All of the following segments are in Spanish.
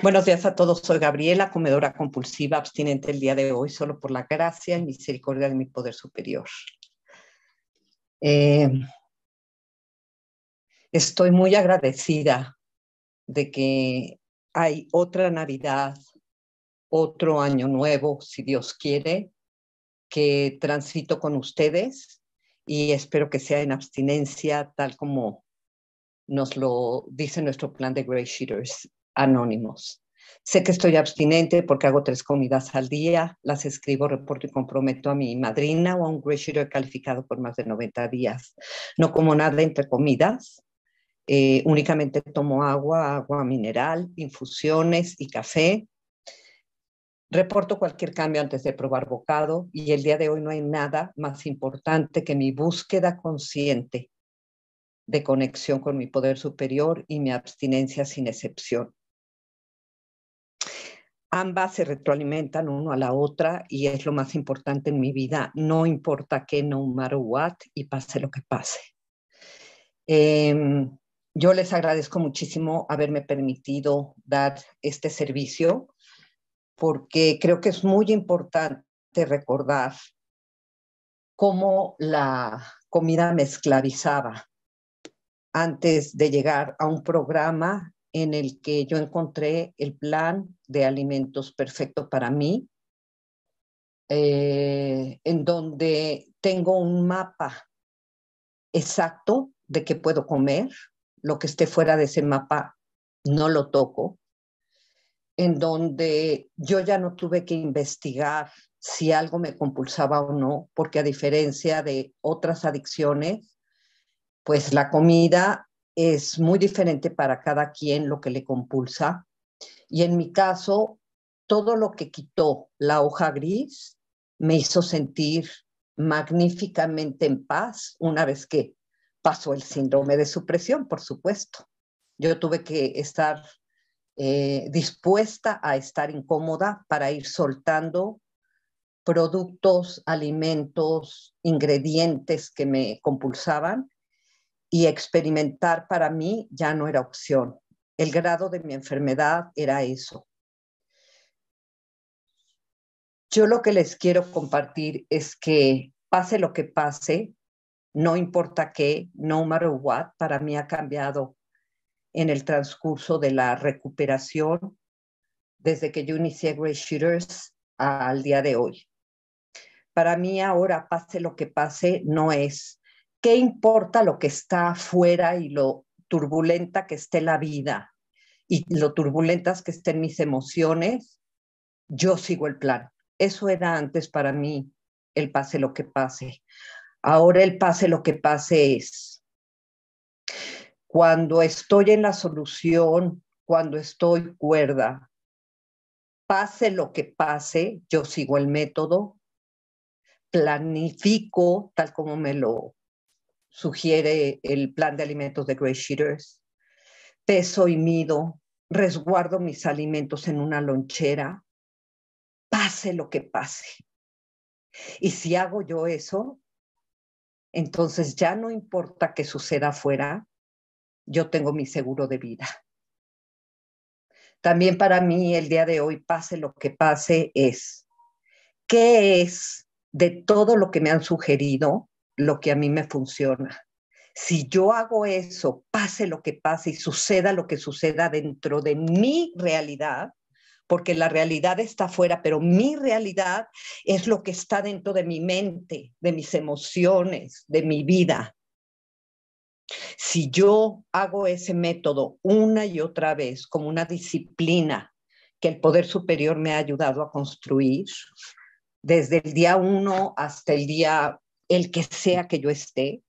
Buenos días a todos, soy Gabriela, comedora compulsiva, abstinente el día de hoy, solo por la gracia y misericordia de mi poder superior. Eh, Estoy muy agradecida de que hay otra Navidad, otro año nuevo, si Dios quiere, que transito con ustedes y espero que sea en abstinencia, tal como nos lo dice nuestro plan de Gray Sheeters Anónimos. Sé que estoy abstinente porque hago 3 comidas al día, las escribo, reporto y comprometo a mi madrina o a un Gray Sheeter calificado por más de 90 días. No como nada entre comidas, únicamente tomo agua mineral, infusiones y café. Reporto cualquier cambio antes de probar bocado y el día de hoy no hay nada más importante que mi búsqueda consciente de conexión con mi poder superior y mi abstinencia sin excepción. Ambas se retroalimentan uno a la otra y es lo más importante en mi vida, no importa qué, no matter what, y pase lo que pase. Yo les agradezco muchísimo haberme permitido dar este servicio porque creo que es muy importante recordar cómo la comida me esclavizaba antes de llegar a un programa en el que yo encontré el plan de alimentos perfecto para mí, en donde tengo un mapa exacto de qué puedo comer, lo que esté fuera de ese mapa no lo toco, en donde yo ya no tuve que investigar si algo me compulsaba o no, porque a diferencia de otras adicciones, pues la comida es muy diferente para cada quien lo que le compulsa. Y en mi caso, todo lo que quitó la hoja gris me hizo sentir magníficamente en paz una vez que pasó el síndrome de supresión, por supuesto. Yo tuve que estar dispuesta a estar incómoda para ir soltando productos, alimentos, ingredientes que me compulsaban y experimentar para mí ya no era opción. El grado de mi enfermedad era eso. Yo lo que les quiero compartir es que pase lo que pase, no importa qué, no matter what, para mí ha cambiado en el transcurso de la recuperación desde que yo inicié Gray Shooters al día de hoy. Para mí ahora, pase lo que pase, no es qué importa lo que está afuera y lo turbulenta que esté la vida y lo turbulentas que estén mis emociones, yo sigo el plan. Eso era antes para mí el pase lo que pase. Ahora el pase lo que pase es cuando estoy en la solución, cuando estoy cuerda, pase lo que pase, yo sigo el método, planifico tal como me lo sugiere el plan de alimentos de Gray Sheeters, peso y mido, resguardo mis alimentos en una lonchera, pase lo que pase. Y si hago yo eso, entonces ya no importa qué suceda afuera, yo tengo mi seguro de vida. También para mí el día de hoy, pase lo que pase, es qué es de todo lo que me han sugerido lo que a mí me funciona. Si yo hago eso, pase lo que pase y suceda lo que suceda dentro de mi realidad, porque la realidad está afuera, pero mi realidad es lo que está dentro de mi mente, de mis emociones, de mi vida. Si yo hago ese método una y otra vez como una disciplina que el poder superior me ha ayudado a construir, desde el día 1 hasta el día, el que sea que yo esté,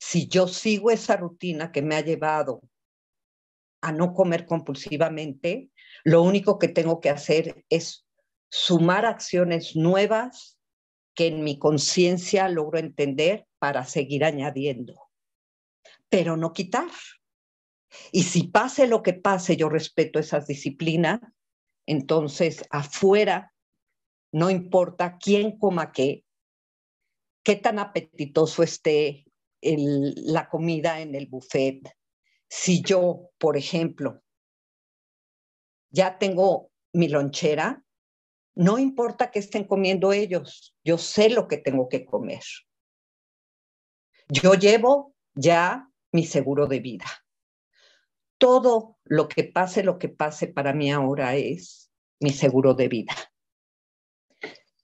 si yo sigo esa rutina que me ha llevado a no comer compulsivamente, lo único que tengo que hacer es sumar acciones nuevas que en mi conciencia logro entender para seguir añadiendo, pero no quitar. Y si pase lo que pase, yo respeto esas disciplinas, entonces afuera no importa quién coma qué tan apetitoso esté la comida en el buffet. Si yo, por ejemplo, ya tengo mi lonchera, no importa qué estén comiendo ellos, yo sé lo que tengo que comer. Yo llevo ya mi seguro de vida. Todo lo que pase para mí ahora es mi seguro de vida.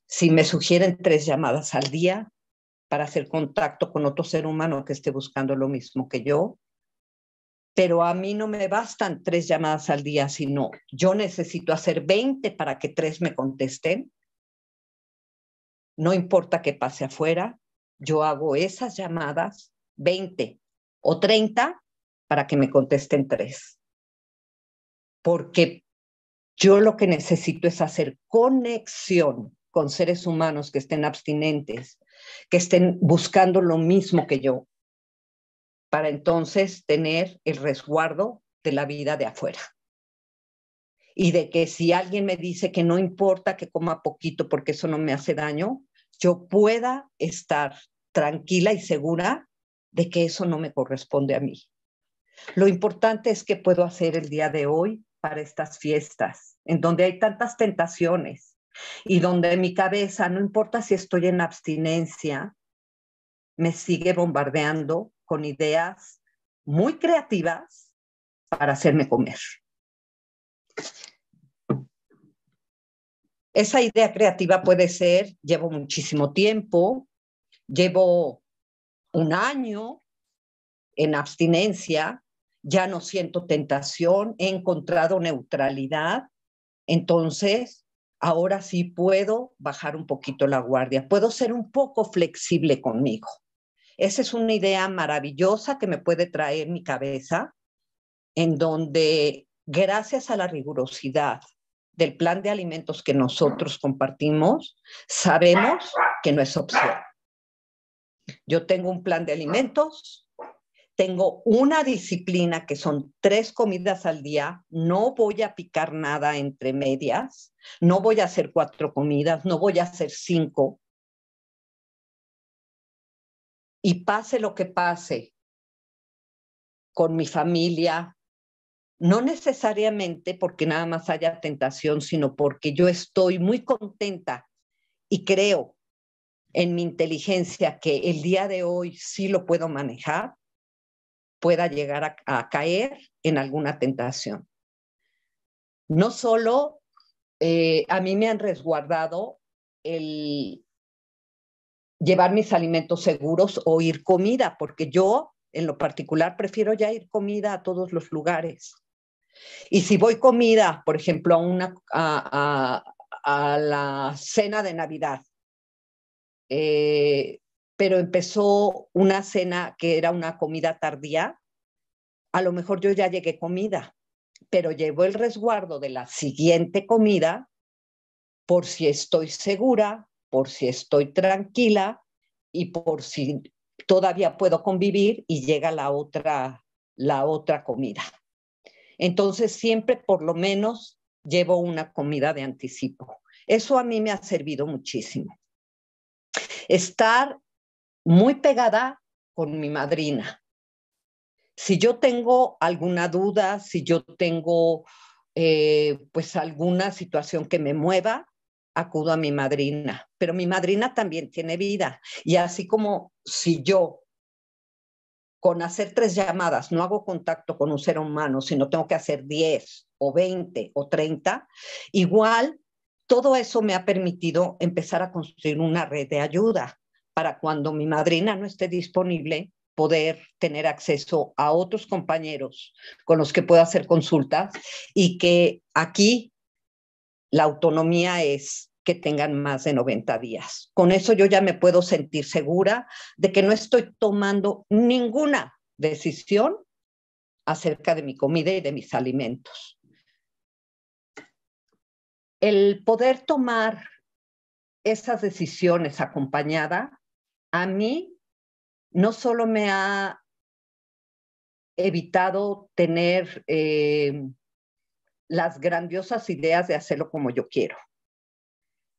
Si me sugieren 3 llamadas al día para hacer contacto con otro ser humano que esté buscando lo mismo que yo, pero a mí no me bastan 3 llamadas al día, sino yo necesito hacer 20 para que 3 me contesten. No importa qué pase afuera, yo hago esas llamadas 20 o 30 para que me contesten 3. Porque yo lo que necesito es hacer conexión con seres humanos que estén abstinentes, que estén buscando lo mismo que yo, para entonces tener el resguardo de la vida de afuera. Y de que si alguien me dice que no importa que coma poquito porque eso no me hace daño, yo pueda estar tranquila y segura de que eso no me corresponde a mí. Lo importante es que puedo hacer el día de hoy para estas fiestas, en donde hay tantas tentaciones y donde mi cabeza, no importa si estoy en abstinencia, me sigue bombardeando con ideas muy creativas para hacerme comer. Esa idea creativa puede ser, llevo muchísimo tiempo, llevo un año en abstinencia, ya no siento tentación, he encontrado neutralidad, entonces ahora sí puedo bajar un poquito la guardia, puedo ser un poco flexible conmigo. Esa es una idea maravillosa que me puede traer mi cabeza, en donde gracias a la rigurosidad del plan de alimentos que nosotros compartimos, sabemos que no es opción. Yo tengo un plan de alimentos, tengo una disciplina que son 3 comidas al día, no voy a picar nada entre medias, no voy a hacer 4 comidas, no voy a hacer 5. Y pase lo que pase con mi familia, no necesariamente porque nada más haya tentación, sino porque yo estoy muy contenta y creo en mi inteligencia que el día de hoy sí lo puedo manejar, pueda llegar a caer en alguna tentación. No solo a mí me han resguardado el llevar mis alimentos seguros o ir comida, porque yo en lo particular prefiero ya ir comida a todos los lugares. Y si voy comida, por ejemplo, a la cena de Navidad, pero empezó una cena que era una comida tardía, a lo mejor yo ya llegué comida, pero llevo el resguardo de la siguiente comida por si estoy segura, por si estoy tranquila y por si todavía puedo convivir y llega la otra comida. Entonces siempre por lo menos llevo una comida de anticipo. Eso a mí me ha servido muchísimo. Estar muy pegada con mi madrina. Si yo tengo alguna duda, si yo tengo pues alguna situación que me mueva, acudo a mi madrina. Pero mi madrina también tiene vida. Y así como si yo con hacer 3 llamadas no hago contacto con un ser humano, sino tengo que hacer 10 o 20 o 30, igual todo eso me ha permitido empezar a construir una red de ayuda para cuando mi madrina no esté disponible, poder tener acceso a otros compañeros con los que pueda hacer consultas y que aquí la autonomía es que tengan más de 90 días. Con eso yo ya me puedo sentir segura de que no estoy tomando ninguna decisión acerca de mi comida y de mis alimentos. El poder tomar esas decisiones acompañada, a mí no solo me ha evitado tener las grandiosas ideas de hacerlo como yo quiero,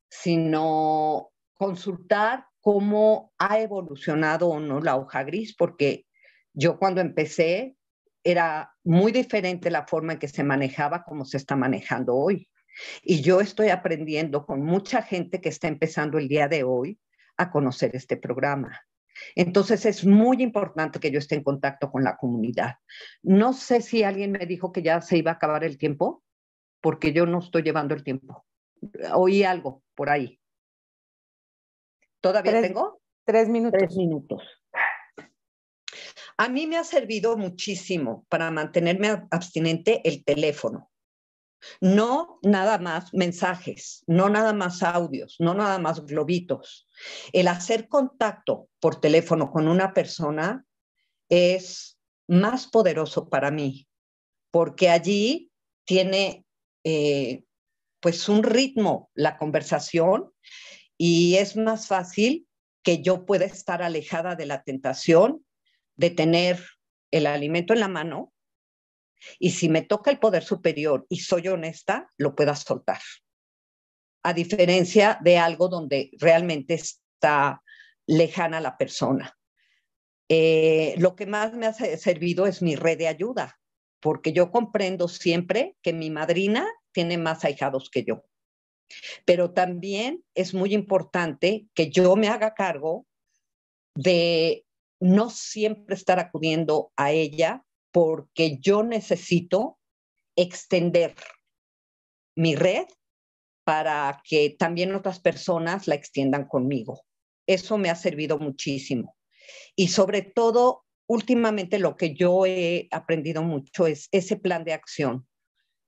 sino consultar cómo ha evolucionado o no la hoja gris, porque yo cuando empecé era muy diferente la forma en que se manejaba como se está manejando hoy. Y yo estoy aprendiendo con mucha gente que está empezando el día de hoy a conocer este programa. Entonces es muy importante que yo esté en contacto con la comunidad. No sé si alguien me dijo que ya se iba a acabar el tiempo, porque yo no estoy llevando el tiempo. Oí algo por ahí. ¿Todavía Tres, tengo? 3 minutos. 3 minutos. A mí me ha servido muchísimo para mantenerme abstinente el teléfono. No nada más mensajes, no nada más audios, no nada más globitos. El hacer contacto por teléfono con una persona es más poderoso para mí, porque allí tiene pues un ritmo la conversación y es más fácil que yo pueda estar alejada de la tentación de tener el alimento en la mano y si me toca el poder superior y soy honesta, lo pueda soltar. A diferencia de algo donde realmente está lejana la persona. Lo que más me ha servido es mi red de ayuda, porque yo comprendo siempre que mi madrina tiene más ahijados que yo. Pero también es muy importante que yo me haga cargo de no siempre estar acudiendo a ella porque yo necesito extender mi red para que también otras personas la extiendan conmigo. Eso me ha servido muchísimo. Y sobre todo, últimamente lo que yo he aprendido mucho es ese plan de acción.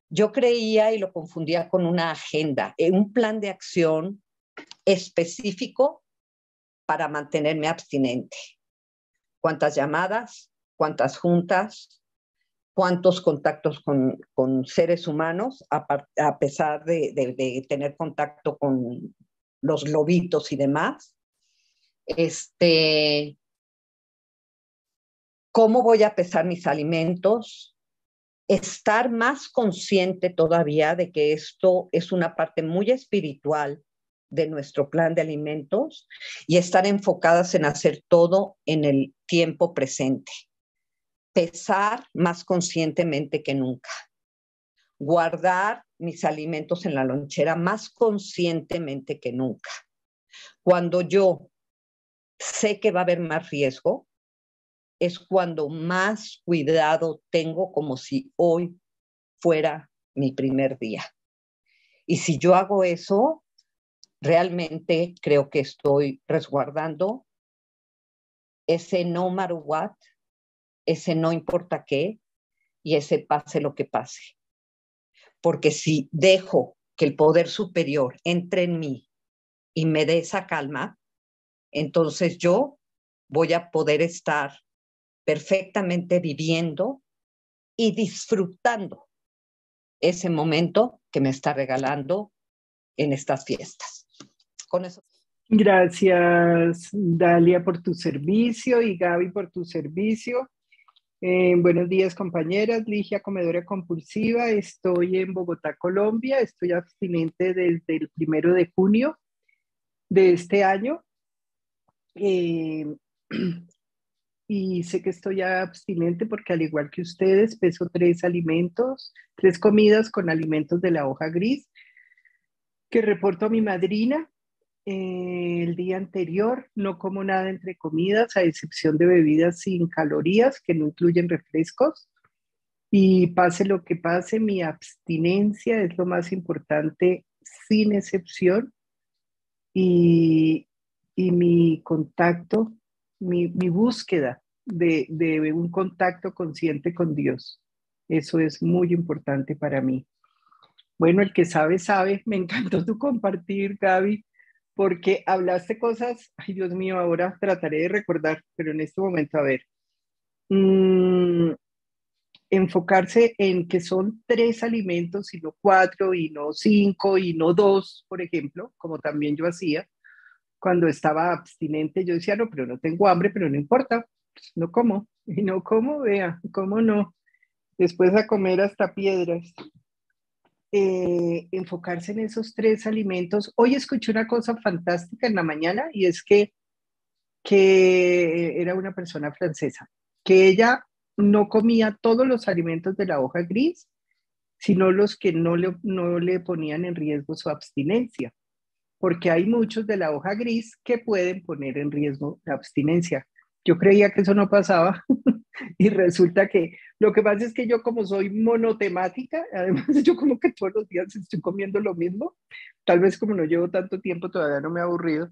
Yo creía y lo confundía con una agenda, un plan de acción específico para mantenerme abstinente. ¿Cuántas llamadas? ¿Cuántas juntas? ¿Cuántos contactos con seres humanos a pesar de tener contacto con los globitos y demás? ¿Cómo voy a pesar mis alimentos? Estar más consciente todavía de que esto es una parte muy espiritual de nuestro plan de alimentos y estar enfocadas en hacer todo en el tiempo presente. Pesar más conscientemente que nunca. Guardar mis alimentos en la lonchera más conscientemente que nunca. Cuando yo sé que va a haber más riesgo, es cuando más cuidado tengo como si hoy fuera mi primer día. Y si yo hago eso, realmente creo que estoy resguardando ese no matter what, ese no importa qué y ese pase lo que pase. Porque si dejo que el poder superior entre en mí y me dé esa calma, entonces yo voy a poder estar perfectamente viviendo y disfrutando ese momento que me está regalando en estas fiestas. Con eso. Gracias, Dalia, por tu servicio y Gaby por tu servicio. Buenos días, compañeras. Ligia, comedora compulsiva. Estoy en Bogotá, Colombia. Estoy abstinente desde el 1 de junio de este año. Y sé que estoy abstinente porque al igual que ustedes, peso 3 alimentos, 3 comidas con alimentos de la hoja gris que reporto a mi madrina. El día anterior no como nada entre comidas, a excepción de bebidas sin calorías que no incluyen refrescos. Y pase lo que pase, mi abstinencia es lo más importante sin excepción. Y, y mi contacto, mi búsqueda de un contacto consciente con Dios. Eso es muy importante para mí. Bueno, el que sabe, sabe. Me encantó tu compartir, Gaby, porque hablaste cosas, ay Dios mío, ahora trataré de recordar, pero en este momento, a ver, enfocarse en que son 3 alimentos y no 4 y no 5 y no 2, por ejemplo, como también yo hacía cuando estaba abstinente. Yo decía, no, pero no tengo hambre, pero no importa, pues no como, y no como, vea, cómo no, después a comer hasta piedras. Enfocarse en esos 3 alimentos. Hoy escuché una cosa fantástica en la mañana y es que era una persona francesa, que ella no comía todos los alimentos de la hoja gris, sino los que no le ponían en riesgo su abstinencia, porque hay muchos de la hoja gris que pueden poner en riesgo la abstinencia. Yo creía que eso no pasaba y resulta que lo que pasa es que yo como soy monotemática, además yo como que todos los días estoy comiendo lo mismo, tal vez como no llevo tanto tiempo todavía no me he aburrido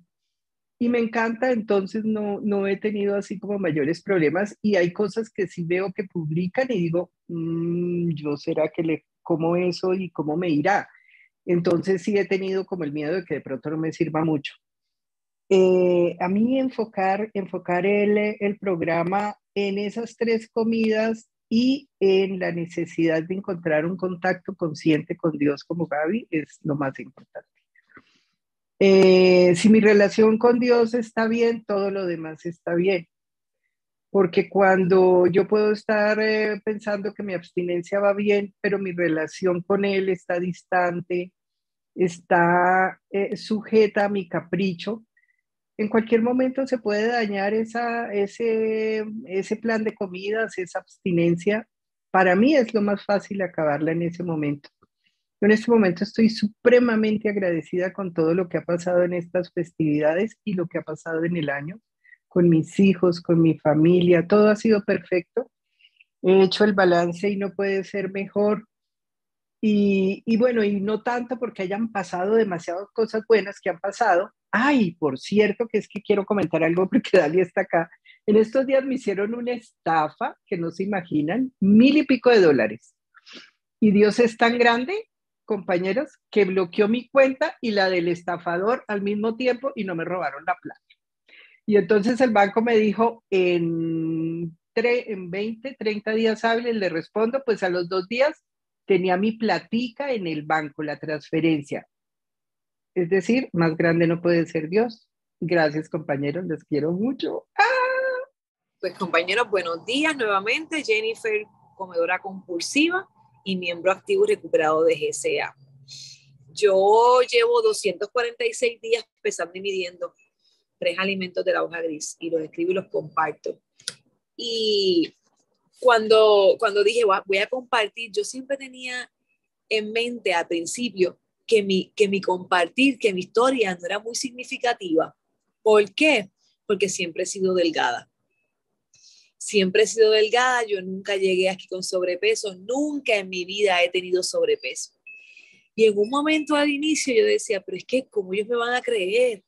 y me encanta, entonces no he tenido así como mayores problemas y hay cosas que sí veo que publican y digo, yo será que le como eso y cómo me irá. Entonces sí he tenido como el miedo de que de pronto no me sirva mucho. A mí enfocar el programa en esas tres comidas y en la necesidad de encontrar un contacto consciente con Dios como Gaby es lo más importante. Si mi relación con Dios está bien, todo lo demás está bien. Porque cuando yo puedo estar pensando que mi abstinencia va bien, pero mi relación con Él está distante, está sujeta a mi capricho, en cualquier momento se puede dañar ese plan de comidas, esa abstinencia. Para mí es lo más fácil acabarla en ese momento. Yo en este momento estoy supremamente agradecida con todo lo que ha pasado en estas festividades y lo que ha pasado en el año, con mis hijos, con mi familia, todo ha sido perfecto. He hecho el balance y no puede ser mejor. Y bueno, y no tanto porque hayan pasado demasiadas cosas buenas que han pasado. Ay, por cierto, que es que quiero comentar algo porque Dali está acá. En estos días me hicieron una estafa que no se imaginan, 1,000 y pico de dólares. Y Dios es tan grande, compañeros, que bloqueó mi cuenta y la del estafador al mismo tiempo y no me robaron la plata. Y entonces el banco me dijo, en 20, 30 días hábiles le respondo, pues a los 2 días tenía mi platica en el banco, la transferencia. Es decir, más grande no puede ser Dios. Gracias, compañeros, les quiero mucho. Pues compañeros, buenos días nuevamente. Jennifer, comedora compulsiva y miembro activo y recuperado de GCA. Yo llevo 246 días pesando y midiendo 3 alimentos de la hoja gris y los escribo y los comparto. Y cuando dije voy a compartir, yo siempre tenía en mente al principio que mi compartir, que mi historia no era muy significativa. ¿Por qué? Porque siempre he sido delgada. Siempre he sido delgada, yo nunca llegué aquí con sobrepeso, nunca en mi vida he tenido sobrepeso. Y en un momento al inicio yo decía, pero es que ¿cómo ellos me van a creer?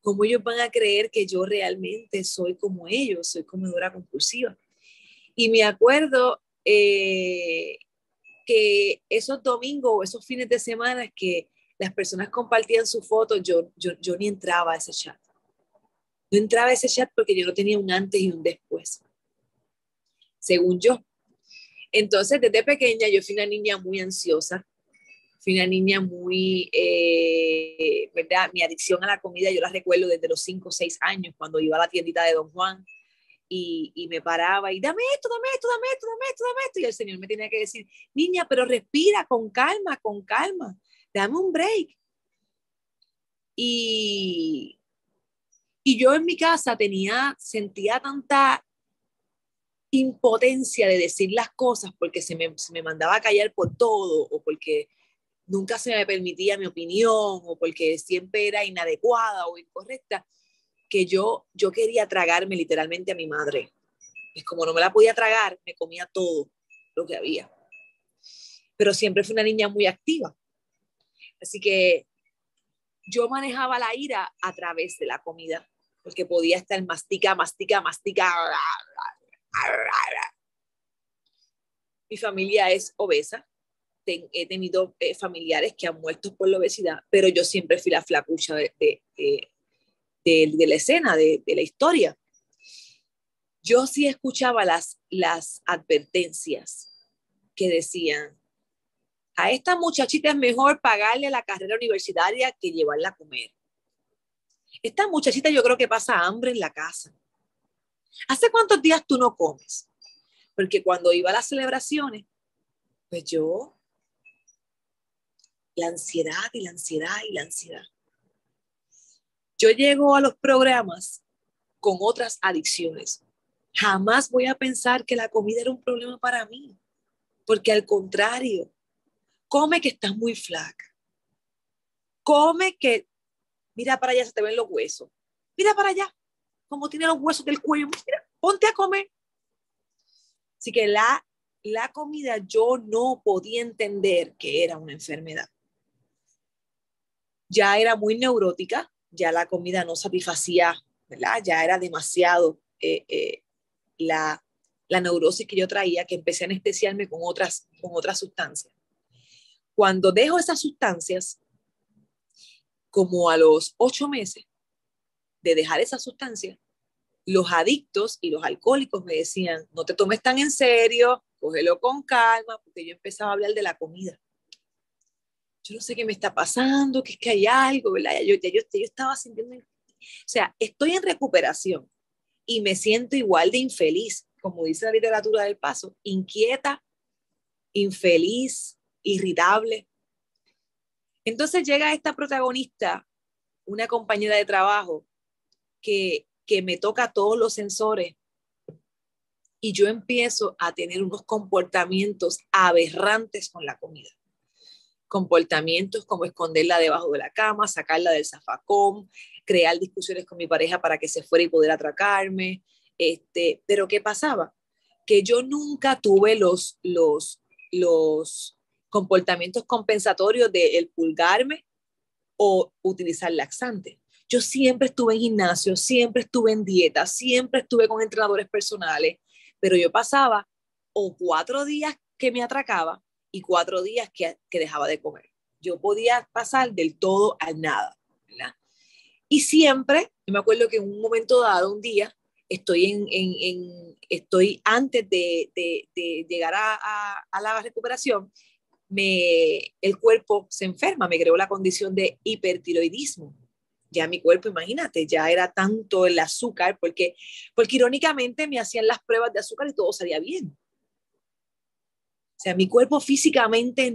¿Cómo ellos van a creer que yo realmente soy como ellos, soy comedora compulsiva? Y me acuerdo que esos domingos o esos fines de semana que las personas compartían sus fotos, yo ni entraba a ese chat. No entraba a ese chat porque yo no tenía un antes y un después, según yo. Entonces, desde pequeña yo fui una niña muy ansiosa, fui una niña muy, ¿verdad? Mi adicción a la comida yo la recuerdo desde los 5 o 6 años, cuando iba a la tiendita de Don Juan y me paraba y dame esto, dame esto, dame esto, dame esto, dame esto. Y el Señor me tenía que decir, niña, pero respira con calma, dame un break. Y yo en mi casa sentía tanta impotencia de decir las cosas porque se me mandaba a callar por todo o porque nunca se me permitía mi opinión o porque siempre era inadecuada o incorrecta, que yo quería tragarme literalmente a mi madre. Y como no me la podía tragar, me comía todo lo que había. Pero siempre fui una niña muy activa. Así que yo manejaba la ira a través de la comida, porque podía estar mastica. Mi familia es obesa. He tenido familiares que han muerto por la obesidad, pero yo siempre fui la flacucha de la escena, de la historia. Yo sí escuchaba las advertencias que decían, a esta muchachita es mejor pagarle la carrera universitaria que llevarla a comer. Esta muchachita yo creo que pasa hambre en la casa. ¿Hace cuántos días tú no comes? Porque cuando iba a las celebraciones, pues la ansiedad. Yo llego a los programas con otras adicciones. Jamás voy a pensar que la comida era un problema para mí, porque al contrario, come que estás muy flaca, come que, mira para allá, se te ven los huesos, mira para allá, como tiene los huesos del cuello, mira, ponte a comer. Así que la comida yo no podía entender que era una enfermedad. Ya era muy neurótica, ya la comida no satisfacía, ¿verdad? Ya era demasiado la neurosis que yo traía, que empecé a anestesiarme con otras sustancias. Cuando dejo esas sustancias, como a los 8 meses de dejar esas sustancias, los adictos y los alcohólicos me decían, no te tomes tan en serio, cógelo con calma, porque yo empezaba a hablar de la comida. Yo no sé qué me está pasando, que es que hay algo, ¿verdad? Yo estaba sintiendo, o sea, estoy en recuperación y me siento igual de infeliz, como dice la literatura del paso, inquieta, infeliz, irritable. Entonces llega esta protagonista, una compañera de trabajo, que me toca todos los sensores y yo empiezo a tener unos comportamientos aberrantes con la comida. Comportamientos como esconderla debajo de la cama, sacarla del zafacón, crear discusiones con mi pareja para que se fuera y poder atracarme. Pero ¿qué pasaba? Que yo nunca tuve los comportamientos compensatorios de el pulgarme o utilizar laxante. Yo siempre estuve en gimnasio, siempre estuve en dieta, siempre estuve con entrenadores personales, pero yo pasaba o 4 días que me atracaba y 4 días que dejaba de comer. Yo podía pasar del todo al nada, ¿verdad? Y siempre, yo me acuerdo que en un momento dado, un día, estoy antes de llegar a la recuperación, el cuerpo se enferma, me creó la condición de hipertiroidismo. Ya mi cuerpo, imagínate, ya era tanto el azúcar, porque irónicamente me hacían las pruebas de azúcar y todo salía bien. O sea, mi cuerpo físicamente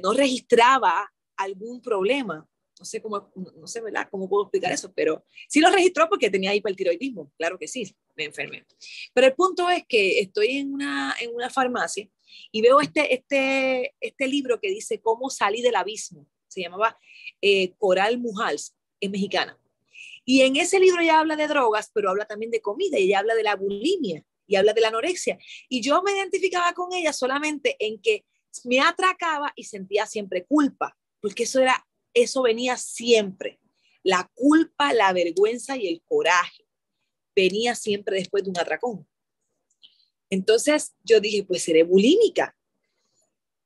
no registraba algún problema. No sé, ¿verdad? ¿Cómo puedo explicar eso? Pero sí lo registró porque tenía hipertiroidismo. Claro que sí, me enfermé. Pero el punto es que estoy en una farmacia y veo este libro que dice Cómo salí del abismo. Se llamaba Coral Mujals, es mexicana. Y en ese libro ella habla de drogas, pero habla también de comida y ella habla de la bulimia y habla de la anorexia. Y yo me identificaba con ella solamente en que me atracaba y sentía siempre culpa, porque eso venía siempre. La culpa, la vergüenza y el coraje venía siempre después de un atracón. Entonces yo dije, pues seré bulímica.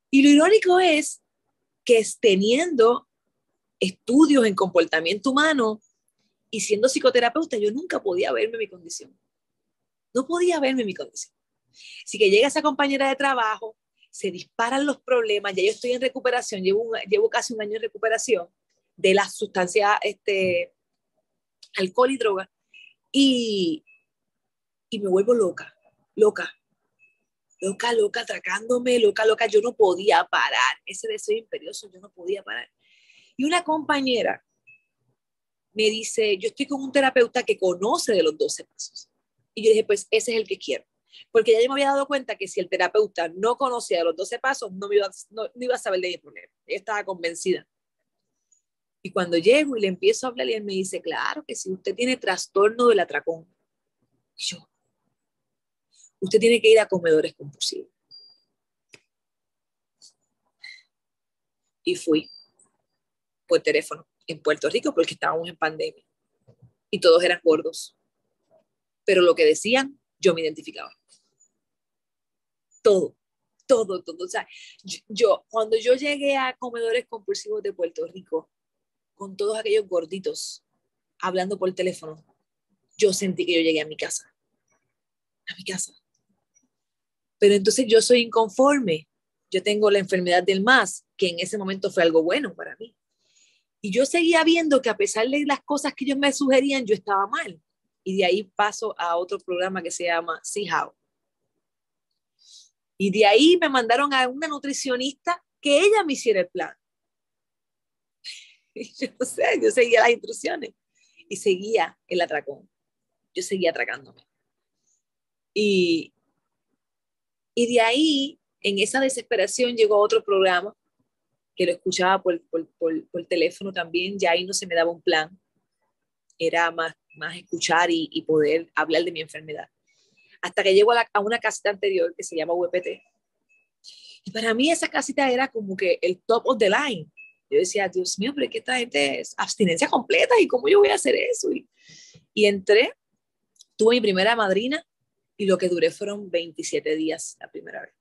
Y lo irónico es que teniendo estudios en comportamiento humano y siendo psicoterapeuta, yo nunca podía verme mi condición. No podía verme mi condición. Así que llega esa compañera de trabajo, se disparan los problemas, ya yo estoy en recuperación, llevo casi un año en recuperación de las sustancias, alcohol y droga, y me vuelvo loca, atracándome, loca, yo no podía parar, ese deseo imperioso, yo no podía parar. Y una compañera me dice, yo estoy con un terapeuta que conoce de los 12 pasos. Y yo dije, pues ese es el que quiero. Porque ya yo me había dado cuenta que si el terapeuta no conocía de los 12 pasos, no iba a saber de mi problema. Ella estaba convencida. Y cuando llego y le empiezo a hablar, y él me dice, claro que si usted tiene trastorno del atracón. Y yo, usted tiene que ir a comedores compulsivos. Y fui por teléfono en Puerto Rico porque estábamos en pandemia. Y todos eran gordos. Pero lo que decían, yo me identificaba. Todo. O sea, cuando yo llegué a comedores compulsivos de Puerto Rico, con todos aquellos gorditos hablando por teléfono, yo sentí que yo llegué a mi casa. Pero entonces yo soy inconforme. Yo tengo la enfermedad del MAS, que en ese momento fue algo bueno para mí. Y yo seguía viendo que a pesar de las cosas que ellos me sugerían, yo estaba mal. Y de ahí paso a otro programa que se llama See How. Y de ahí me mandaron a una nutricionista que ella me hiciera el plan. Y yo no sé, yo seguía las instrucciones y seguía el atracón. yo seguía atracándome. Y de ahí, en esa desesperación, llegó otro programa que lo escuchaba por teléfono también. Ya ahí no se me daba un plan, era más escuchar y poder hablar de mi enfermedad. Hasta que llego a una casita anterior que se llama UPT. Y para mí esa casita era como que el top of the line. Yo decía, Dios mío, pero es que esta gente es abstinencia completa y cómo yo voy a hacer eso. Y entré, tuve mi primera madrina y lo que duré fueron 27 días la primera vez.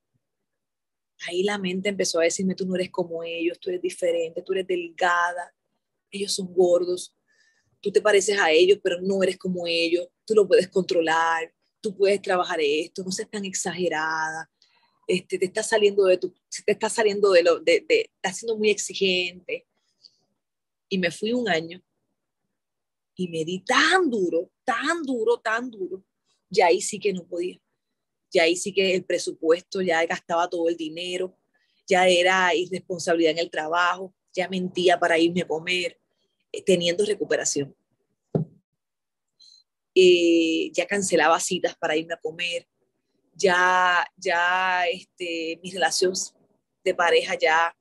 Ahí la mente empezó a decirme, tú no eres como ellos, tú eres diferente, tú eres delgada, ellos son gordos, tú te pareces a ellos, pero no eres como ellos, tú lo puedes controlar, tú puedes trabajar esto, no seas tan exagerada, te estás saliendo estás siendo muy exigente. Y me fui un año y me di tan duro, tan duro, tan duro, ya ahí sí que no podía. Ya ahí sí que el presupuesto, ya gastaba todo el dinero, ya era irresponsabilidad en el trabajo, ya mentía para irme a comer, teniendo recuperación. Ya cancelaba citas para irme a comer, ya mi relación de pareja ya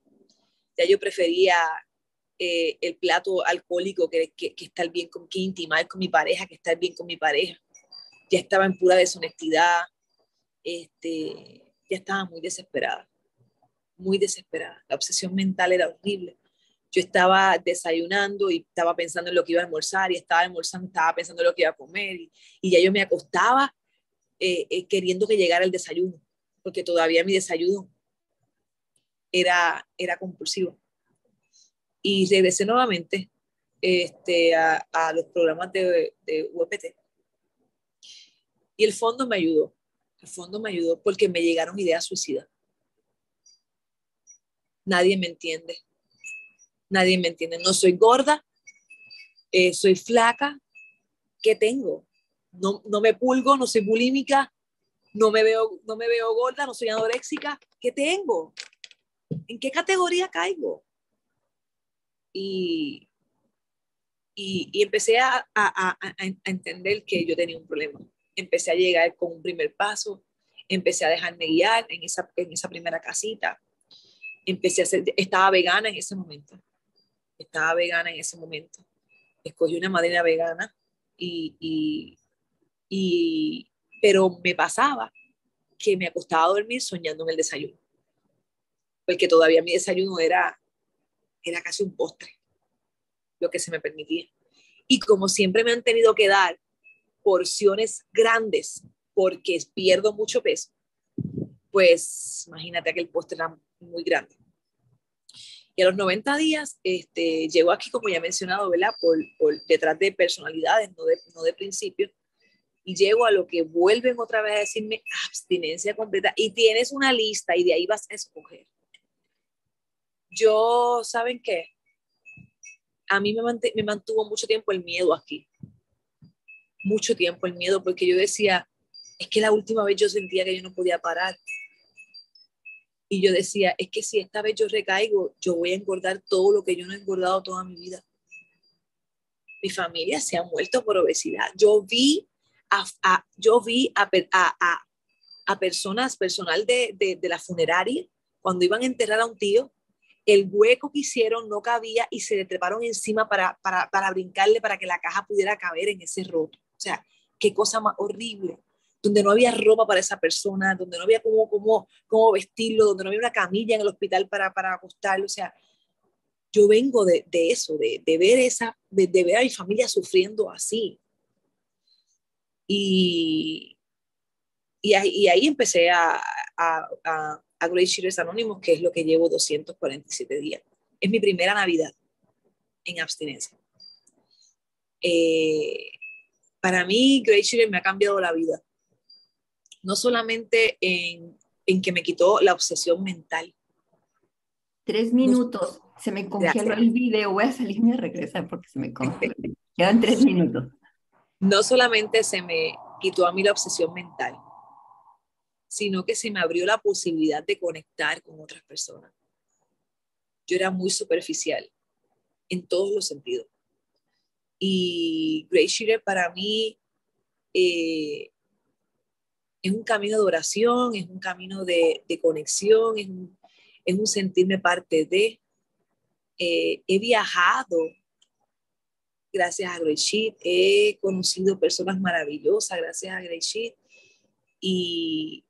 yo prefería el plato alcohólico que estar bien que intimar con mi pareja, que estar bien con mi pareja. Ya estaba en pura deshonestidad, ya estaba muy desesperada, muy desesperada. La obsesión mental era horrible. Yo estaba desayunando y estaba pensando en lo que iba a almorzar, y estaba almorzando, estaba pensando en lo que iba a comer, y ya yo me acostaba queriendo que llegara el desayuno, porque todavía mi desayuno era compulsivo. Y regresé nuevamente a los programas de UPT. Y el fondo me ayudó. El fondo me ayudó porque me llegaron ideas suicidas. Nadie me entiende. Nadie me entiende. No soy gorda, soy flaca. ¿Qué tengo? No me pulgo, no soy bulímica, no me veo gorda, no soy anoréxica. ¿Qué tengo? ¿En qué categoría caigo? Y empecé a entender que yo tenía un problema. Empecé a llegar con un primer paso, empecé a dejarme guiar en esa primera casita, estaba vegana en ese momento, escogí una madrina vegana y, pero me pasaba que me acostaba a dormir soñando en el desayuno, porque todavía mi desayuno era casi un postre, lo que se me permitía. Y como siempre me han tenido que dar porciones grandes porque pierdo mucho peso, pues imagínate que el postre era muy grande. Y a los 90 días llego aquí, como ya he mencionado, ¿verdad? Por detrás de personalidades, no de principios, y llego a lo que vuelven otra vez a decirme abstinencia completa, y tienes una lista y de ahí vas a escoger. Yo, ¿saben qué? A mí me mantuvo mucho tiempo el miedo aquí. Mucho tiempo el miedo, porque yo decía, es que la última vez yo sentía que yo no podía parar. Y yo decía, es que si esta vez yo recaigo, yo voy a engordar todo lo que yo no he engordado toda mi vida. Mi familia se ha muerto por obesidad. Yo vi a personas, personal de la funeraria, cuando iban a enterrar a un tío, el hueco que hicieron no cabía y se le treparon encima para brincarle para que la caja pudiera caber en ese roto. O sea, qué cosa más horrible. Donde no había ropa para esa persona, donde no había cómo vestirlo, donde no había una camilla en el hospital para acostarlo. O sea, yo vengo de eso, de ver a mi familia sufriendo así. Y ahí empecé a Great Cheaters Anonymous, que es lo que llevo 247 días. Es mi primera Navidad en abstinencia. Para mí, Great Cheaters me ha cambiado la vida. No solamente en que me quitó la obsesión mental. 3 minutos. Se me congeló el video. Voy a salirme y regresar porque se me congeló. Quedan 3 minutos. No solamente se me quitó a mí la obsesión mental, sino que se me abrió la posibilidad de conectar con otras personas. Yo era muy superficial en todos los sentidos. Y Great Cheaters para mí es un camino de oración, es un camino de conexión, es un sentirme parte de. He viajado gracias a Great Sheet, he conocido personas maravillosas gracias a Great Sheet y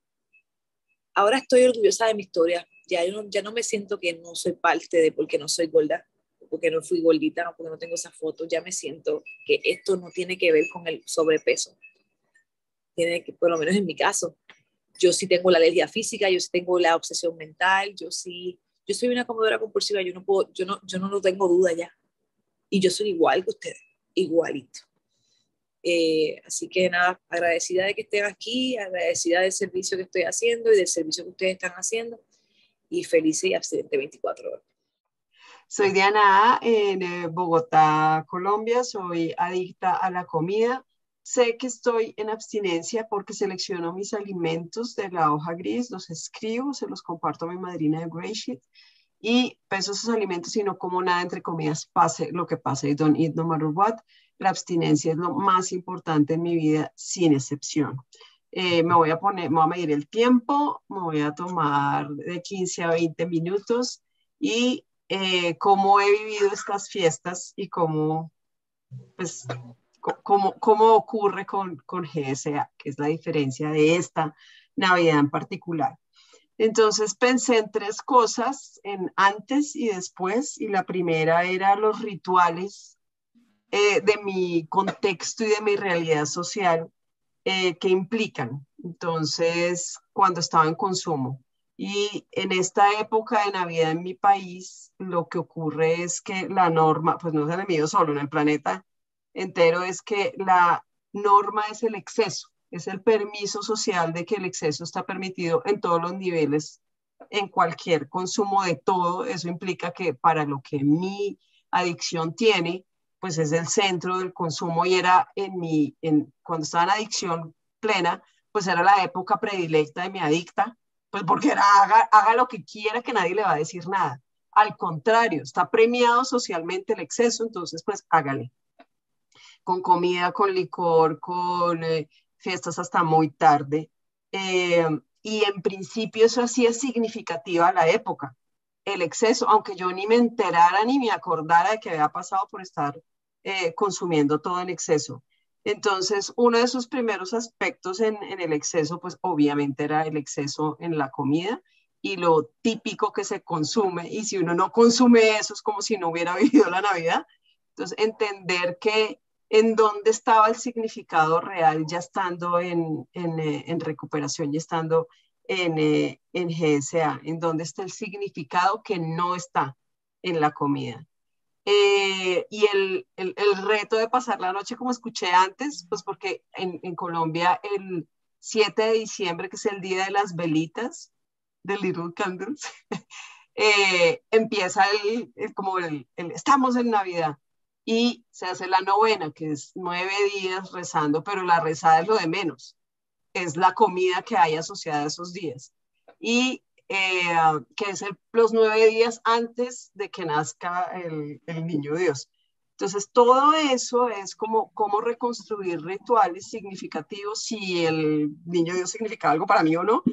ahora estoy orgullosa de mi historia. Ya no me siento que no soy parte de porque no soy gorda, porque no fui gordita, no, porque no tengo esa foto. Ya me siento que esto no tiene que ver con el sobrepeso. Tiene que, por lo menos en mi caso, yo sí tengo la alergia física, yo sí tengo la obsesión mental, yo soy una comedora compulsiva, yo no lo tengo duda ya. Y yo soy igual que ustedes, igualito. Así que nada, agradecida de que estén aquí, agradecida del servicio que estoy haciendo y del servicio que ustedes están haciendo y feliz y abstinente 24 horas. Soy Diana A. en Bogotá, Colombia, soy adicta a la comida. Sé que estoy en abstinencia porque selecciono mis alimentos de la hoja gris, los escribo, se los comparto a mi madrina de Great Sheet y peso esos alimentos y no como nada entre comidas, pase lo que pase. Don't eat no matter what. La abstinencia es lo más importante en mi vida, sin excepción. Me voy a medir el tiempo, me voy a tomar de 15 a 20 minutos y cómo he vivido estas fiestas y cómo ocurre con GSA, que es la diferencia de esta Navidad en particular. Entonces pensé en tres cosas, en antes y después, y la primera era los rituales de mi contexto y de mi realidad social que implican. Entonces, cuando estaba en consumo. Y en esta época de Navidad en mi país, lo que ocurre es que la norma, pues no es en el mío solo, en el planeta entero, es que la norma es el exceso, es el permiso social de que el exceso está permitido en todos los niveles, en cualquier consumo de todo. Eso implica que para lo que mi adicción tiene, pues es el centro del consumo y era cuando estaba en adicción plena, pues era la época predilecta de mi adicta, pues porque era haga lo que quiera que nadie le va a decir nada. Al contrario, está premiado socialmente el exceso, entonces pues hágale. Con comida, con licor, con fiestas hasta muy tarde. Y en principio eso hacía significativa la época, el exceso, aunque yo ni me enterara ni me acordara de que había pasado por estar consumiendo todo en exceso. Entonces, uno de sus primeros aspectos en el exceso, pues obviamente era el exceso en la comida y lo típico que se consume. Y si uno no consume eso, es como si no hubiera vivido la Navidad. Entonces, entender que en dónde estaba el significado real ya estando en recuperación y estando en GSA, en dónde está el significado que no está en la comida. Y el reto de pasar la noche, como escuché antes, pues porque en Colombia el 7 de diciembre, que es el día de las velitas, de Little Candles, empieza estamos en Navidad y se hace la novena, que es 9 días rezando, pero la rezada es lo de menos, es la comida que hay asociada a esos días. Y que es los 9 días antes de que nazca el niño Dios. Entonces, todo eso es como reconstruir rituales significativos, si el niño Dios significa algo para mí o no,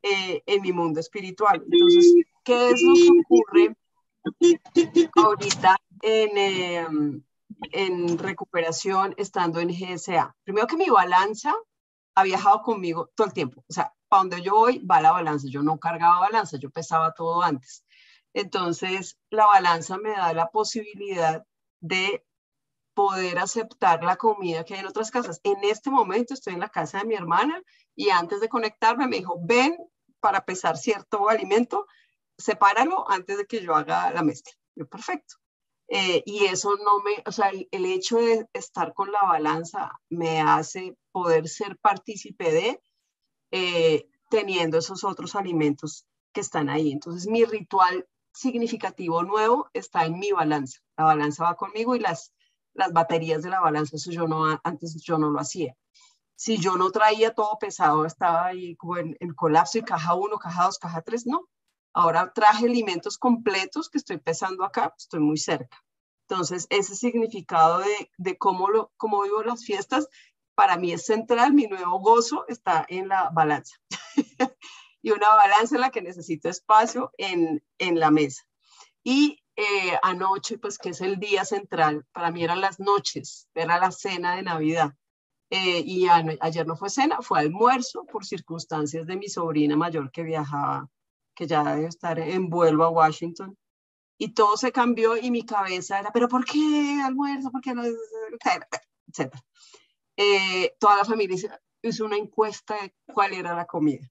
en mi mundo espiritual. Entonces, ¿qué es lo que ocurre ahorita en recuperación estando en GSA? Primero que mi balanza ha viajado conmigo todo el tiempo. O sea, para donde yo voy, va la balanza. Yo no cargaba balanza, yo pesaba todo antes. Entonces, la balanza me da la posibilidad de poder aceptar la comida que hay en otras casas. En este momento estoy en la casa de mi hermana y antes de conectarme me dijo, ven para pesar cierto alimento, sepáralo antes de que yo haga la mezcla. Yo, perfecto. Y eso o sea, el hecho de estar con la balanza me hace poder ser partícipe de teniendo esos otros alimentos que están ahí. Entonces mi ritual significativo nuevo está en mi balanza. La balanza va conmigo y las baterías de la balanza, eso antes yo no lo hacía. Si yo no traía todo pesado, estaba ahí como en colapso y caja 1, caja 2, caja 3, no. Ahora traje alimentos completos que estoy pesando acá, estoy muy cerca. Entonces, ese significado de cómo vivo las fiestas para mí es central, mi nuevo gozo está en la balanza. Y una balanza en la que necesito espacio en la mesa. Y anoche, pues que es el día central, para mí eran las noches, era la cena de Navidad. Y ayer no fue cena, fue almuerzo por circunstancias de mi sobrina mayor que viajaba, que ya debe estar en vuelo a Washington. Y todo se cambió y mi cabeza era, ¿pero por qué almuerzo? ¿Por qué no? Etcétera. Toda la familia hizo una encuesta de cuál era la comida.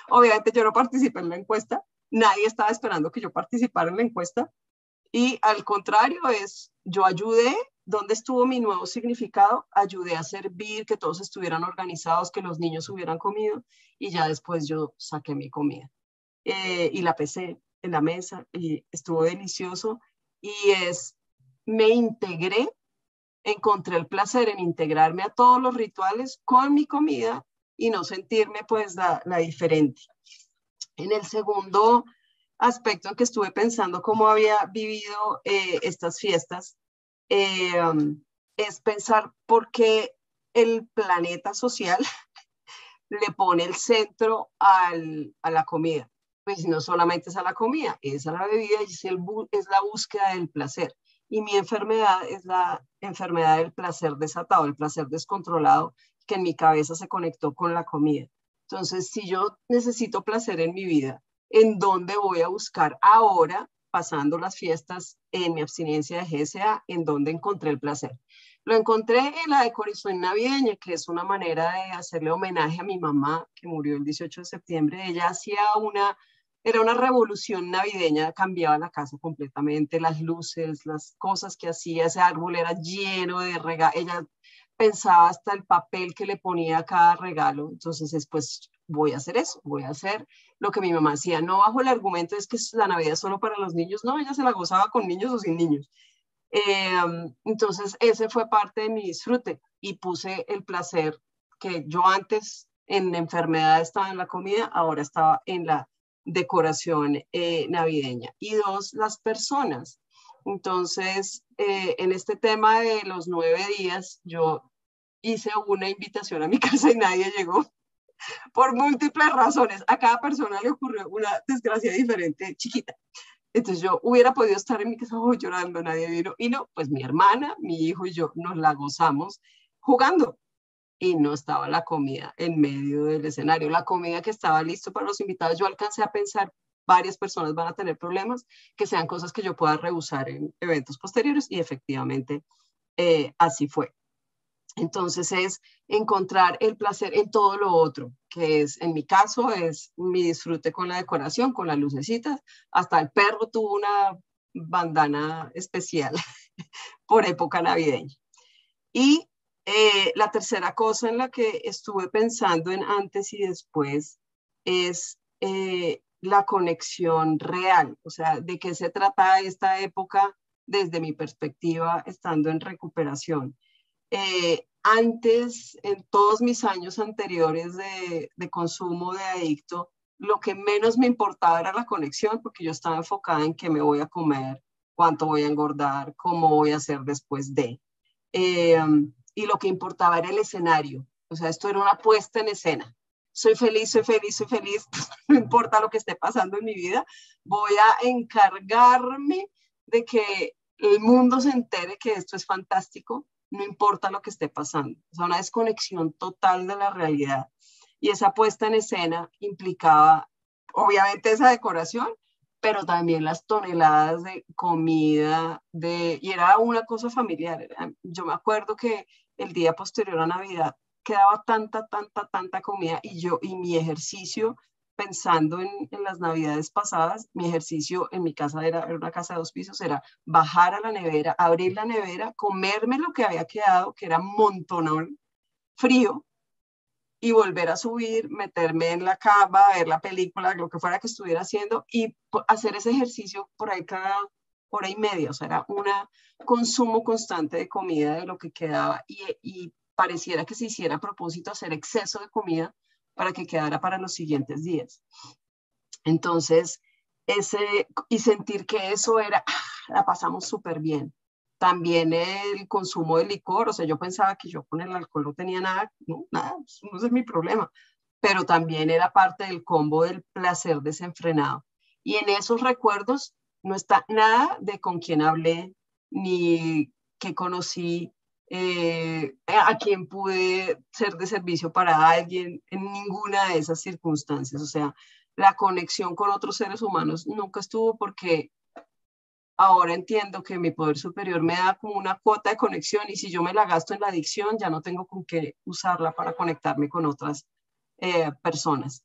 Obviamente yo no participé en la encuesta, nadie estaba esperando que yo participara en la encuesta y al contrario yo ayudé, ¿dónde estuvo mi nuevo significado? Ayudé a servir, que todos estuvieran organizados, que los niños hubieran comido y ya después yo saqué mi comida y la pesé en la mesa y estuvo delicioso y me integré, encontré el placer en integrarme a todos los rituales con mi comida y no sentirme pues la diferente. En el segundo aspecto en que estuve pensando cómo había vivido estas fiestas, es pensar por qué el planeta social le pone el centro a la comida. Pues no solamente es a la comida, es a la bebida y es la búsqueda del placer. Y mi enfermedad es la enfermedad del placer desatado, el placer descontrolado, que en mi cabeza se conectó con la comida. Entonces, si yo necesito placer en mi vida, ¿en dónde voy a buscar ahora, pasando las fiestas en mi abstinencia de GSA, en dónde encontré el placer? Lo encontré en la decoración navideña, que es una manera de hacerle homenaje a mi mamá, que murió el 18 de septiembre. Ella era una revolución navideña, cambiaba la casa completamente, las luces, las cosas que hacía, ese árbol era lleno de regalos. Ella pensaba hasta el papel que le ponía a cada regalo. Entonces, después voy a hacer eso, voy a hacer lo que mi mamá hacía, no bajo el argumento es que la Navidad es solo para los niños, no, ella se la gozaba con niños o sin niños. Entonces, ese fue parte de mi disfrute y puse el placer que yo antes en enfermedad estaba en la comida, ahora estaba en la decoración navideña. Y dos, las personas. Entonces, en este tema de los 9 días, yo hice una invitación a mi casa y nadie llegó por múltiples razones. A cada persona le ocurrió una desgracia diferente, chiquita. Entonces yo hubiera podido estar en mi casa llorando, nadie vino. Y no, pues mi hermana, mi hijo y yo nos la gozamos jugando. Y no estaba la comida en medio del escenario. La comida que estaba listo para los invitados, yo alcancé a pensar, varias personas van a tener problemas, que sean cosas que yo pueda rehusar en eventos posteriores. Y efectivamente así fue. Entonces es encontrar el placer en todo lo otro, que es, en mi caso, es mi disfrute con la decoración, con las lucecitas. Hasta el perro tuvo una bandana especial por época navideña. Y la tercera cosa en la que estuve pensando en antes y después es la conexión real, o sea, de qué se trata esta época desde mi perspectiva estando en recuperación. Antes, en todos mis años anteriores de consumo de adicto, lo que menos me importaba era la conexión, porque yo estaba enfocada en qué me voy a comer, cuánto voy a engordar, cómo voy a hacer después de. Y lo que importaba era el escenario. O sea, esto era una puesta en escena. Soy feliz, soy feliz, soy feliz. No importa lo que esté pasando en mi vida. Voy a encargarme de que el mundo se entere que esto es fantástico. No importa lo que esté pasando. O sea, una desconexión total de la realidad. Y esa puesta en escena implicaba, obviamente, esa decoración, pero también las toneladas de comida, y era una cosa familiar. Yo me acuerdo que el día posterior a Navidad quedaba tanta comida y mi ejercicio, pensando en las Navidades pasadas, mi ejercicio en mi casa era una casa de 2 pisos, era bajar a la nevera, abrir la nevera, comerme lo que había quedado, que era montonón frío, y volver a subir, meterme en la cama, ver la película, lo que fuera que estuviera haciendo y hacer ese ejercicio por ahí cada hora y media. O sea, era un consumo constante de comida de lo que quedaba y pareciera que se hiciera a propósito hacer exceso de comida para que quedara para los siguientes días. Entonces, y sentir que eso era, la pasamos súper bien. También el consumo de licor, o sea, yo pensaba que yo con el alcohol no tenía nada, no, nada, eso no es mi problema, pero también era parte del combo del placer desenfrenado. Y en esos recuerdos no está nada de con quién hablé, ni qué conocí, a quién pude ser de servicio para alguien, en ninguna de esas circunstancias. O sea, la conexión con otros seres humanos nunca estuvo, porque ahora entiendo que mi poder superior me da como una cuota de conexión, y si yo me la gasto en la adicción, ya no tengo con qué usarla para conectarme con otras personas.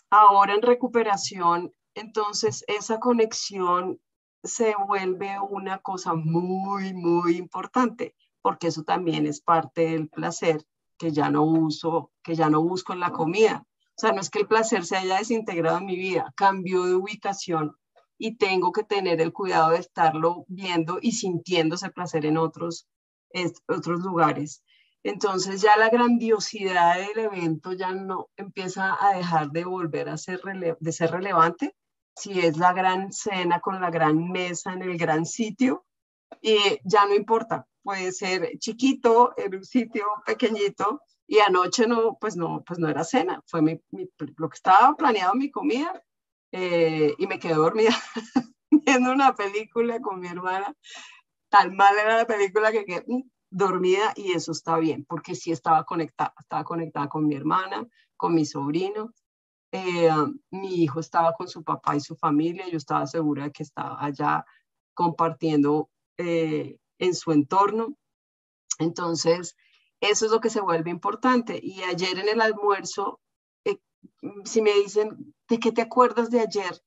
Ahora en recuperación, entonces esa conexión se vuelve una cosa muy, muy importante, porque eso también es parte del placer que ya no uso, que ya no busco en la comida. O sea, no es que el placer se haya desintegrado en mi vida, cambió de ubicación, y tengo que tener el cuidado de estarlo viendo y sintiendo ese placer en otros lugares. Entonces ya la grandiosidad del evento ya no empieza a dejar de volver a ser, de ser relevante. Si es la gran cena con la gran mesa en el gran sitio, ya no importa. Puede ser chiquito, en un sitio pequeñito, y anoche pues no era cena, fue lo que estaba planeado, mi comida, y me quedé dormida viendo una película con mi hermana. Tan mal era la película que quedé dormida, y eso está bien, porque sí estaba conectada con mi hermana, con mi sobrino. Mi hijo estaba con su papá y su familia, yo estaba segura de que estaba allá compartiendo en su entorno. Entonces, eso es lo que se vuelve importante. Y ayer en el almuerzo, si me dicen, ¿de qué te acuerdas de ayer?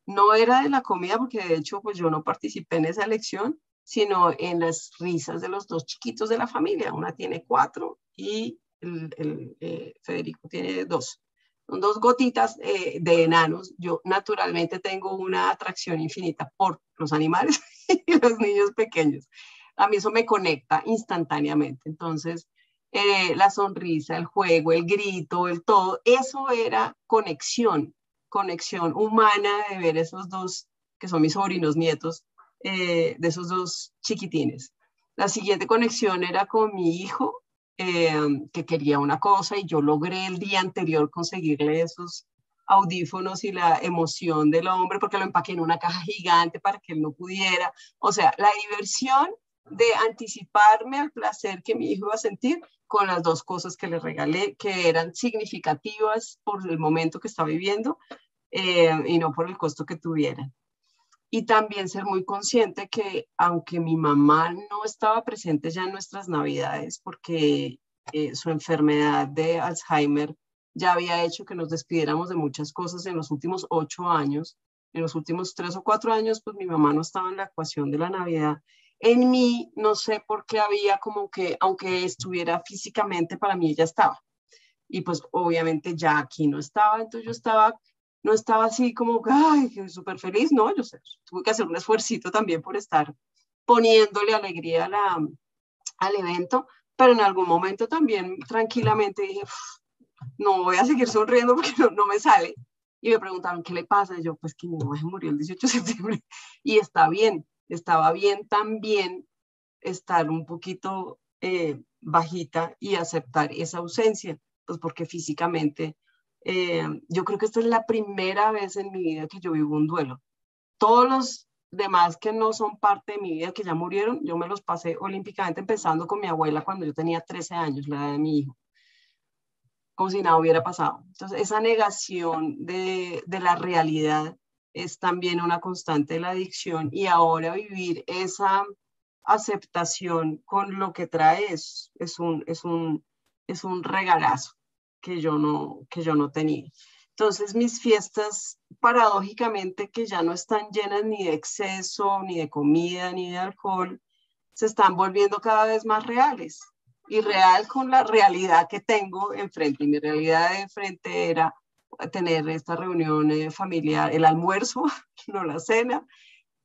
No era de la comida, porque de hecho pues yo no participé en esa elección, sino en las risas de los dos chiquitos de la familia. Una tiene 4 y Federico tiene 2. Son 2 gotitas de enanos. Yo naturalmente tengo una atracción infinita por los animales y los niños pequeños. A mí eso me conecta instantáneamente. Entonces, la sonrisa, el juego, el grito, el todo, eso era conexión humana, de ver esos 2, que son mis sobrinos nietos, de esos 2 chiquitines. La siguiente conexión era con mi hijo, que quería una cosa, y yo logré el día anterior conseguirle esos audífonos, y la emoción del hombre, porque lo empaqué en una caja gigante para que él no pudiera. O sea, la diversión de anticiparme al placer que mi hijo iba a sentir con las 2 cosas que le regalé, que eran significativas por el momento que estaba viviendo, y no por el costo que tuvieran. Y también ser muy consciente que, aunque mi mamá no estaba presente ya en nuestras Navidades, porque su enfermedad de Alzheimer ya había hecho que nos despidiéramos de muchas cosas en los últimos 8 años, en los últimos 3 o 4 años, pues mi mamá no estaba en la ecuación de la Navidad. En mí, no sé por qué había como que, aunque estuviera físicamente, para mí ella estaba. Y pues obviamente ya aquí no estaba, entonces yo no estaba así como, ay, súper feliz, no, yo sé, tuve que hacer un esfuercito también por estar poniéndole alegría al evento, pero en algún momento también tranquilamente dije, no voy a seguir sonriendo porque no me sale. Y me preguntaron, ¿qué le pasa? Y yo, pues que mi mamá se murió el 18 de septiembre, y está bien, estaba bien también estar un poquito bajita y aceptar esa ausencia, pues porque físicamente, yo creo que esta es la primera vez en mi vida que yo vivo un duelo. Todos los demás que no son parte de mi vida, que ya murieron, yo me los pasé olímpicamente, empezando con mi abuela cuando yo tenía 13 años, la edad de mi hijo, como si nada hubiera pasado. Entonces, esa negación de la realidad es también una constante de la adicción, y ahora vivir esa aceptación con lo que trae es un regalazo que yo no tenía. Entonces, mis fiestas, paradójicamente, que ya no están llenas ni de exceso, ni de comida, ni de alcohol, se están volviendo cada vez más reales, y real con la realidad que tengo enfrente. Y mi realidad de enfrente era tener esta reunión familiar, el almuerzo, no la cena,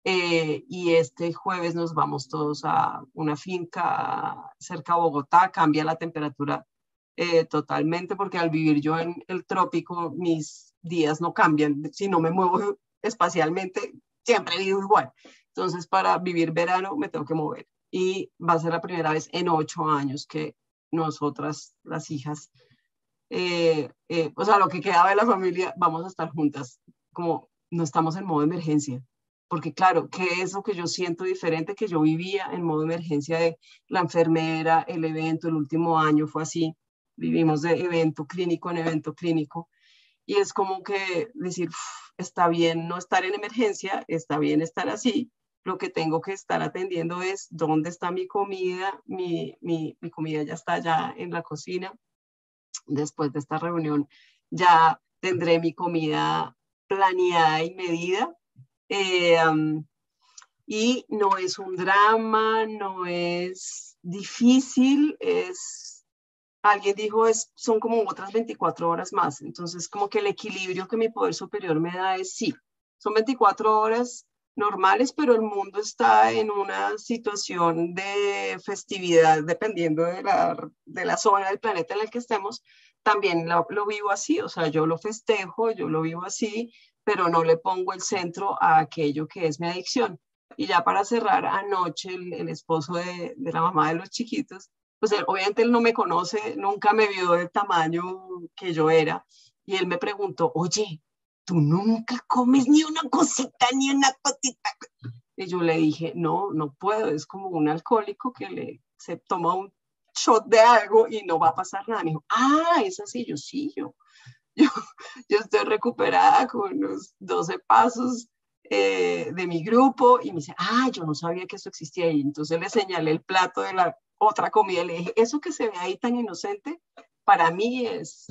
y este jueves nos vamos todos a una finca cerca de Bogotá. Cambia la temperatura totalmente, porque al vivir yo en el trópico, mis días no cambian. Si no me muevo espacialmente, siempre vivo igual. Entonces, para vivir verano me tengo que mover. Y va a ser la primera vez en 8 años que nosotras, las hijas, o sea, lo que quedaba de la familia, vamos a estar juntas. Como no estamos en modo de emergencia. Porque claro, ¿qué es lo que yo siento diferente? Que yo vivía en modo de emergencia de la enfermera, el evento, el último año fue así. Vivimos de evento clínico en evento clínico. Y es como que decir, está bien no estar en emergencia, está bien estar así. Lo que tengo que estar atendiendo es dónde está mi comida. Mi comida ya está allá en la cocina. Después de esta reunión ya tendré mi comida planeada y medida. Y no es un drama, no es difícil, alguien dijo, son como otras 24 horas más. Entonces, como que el equilibrio que mi poder superior me da es sí, son 24 horas normales, pero el mundo está en una situación de festividad, dependiendo de la zona del planeta en el que estemos. También lo vivo así, o sea, yo lo festejo, yo lo vivo así, pero no le pongo el centro a aquello que es mi adicción. Y ya para cerrar, anoche el esposo de la mamá de los chiquitos, pues obviamente él no me conoce, nunca me vio del tamaño que yo era, y él me preguntó, oye, ¿tú nunca comes ni una cosita, ni una cosita? Y yo le dije, no, no puedo, es como un alcohólico que se toma un shot de algo y no va a pasar nada. Me dijo, es así, yo estoy recuperada con los 12 pasos de mi grupo, y me dice, yo no sabía que eso existía. Y entonces le señalé el plato de la otra comida y le dije, eso que se ve ahí tan inocente, para mí es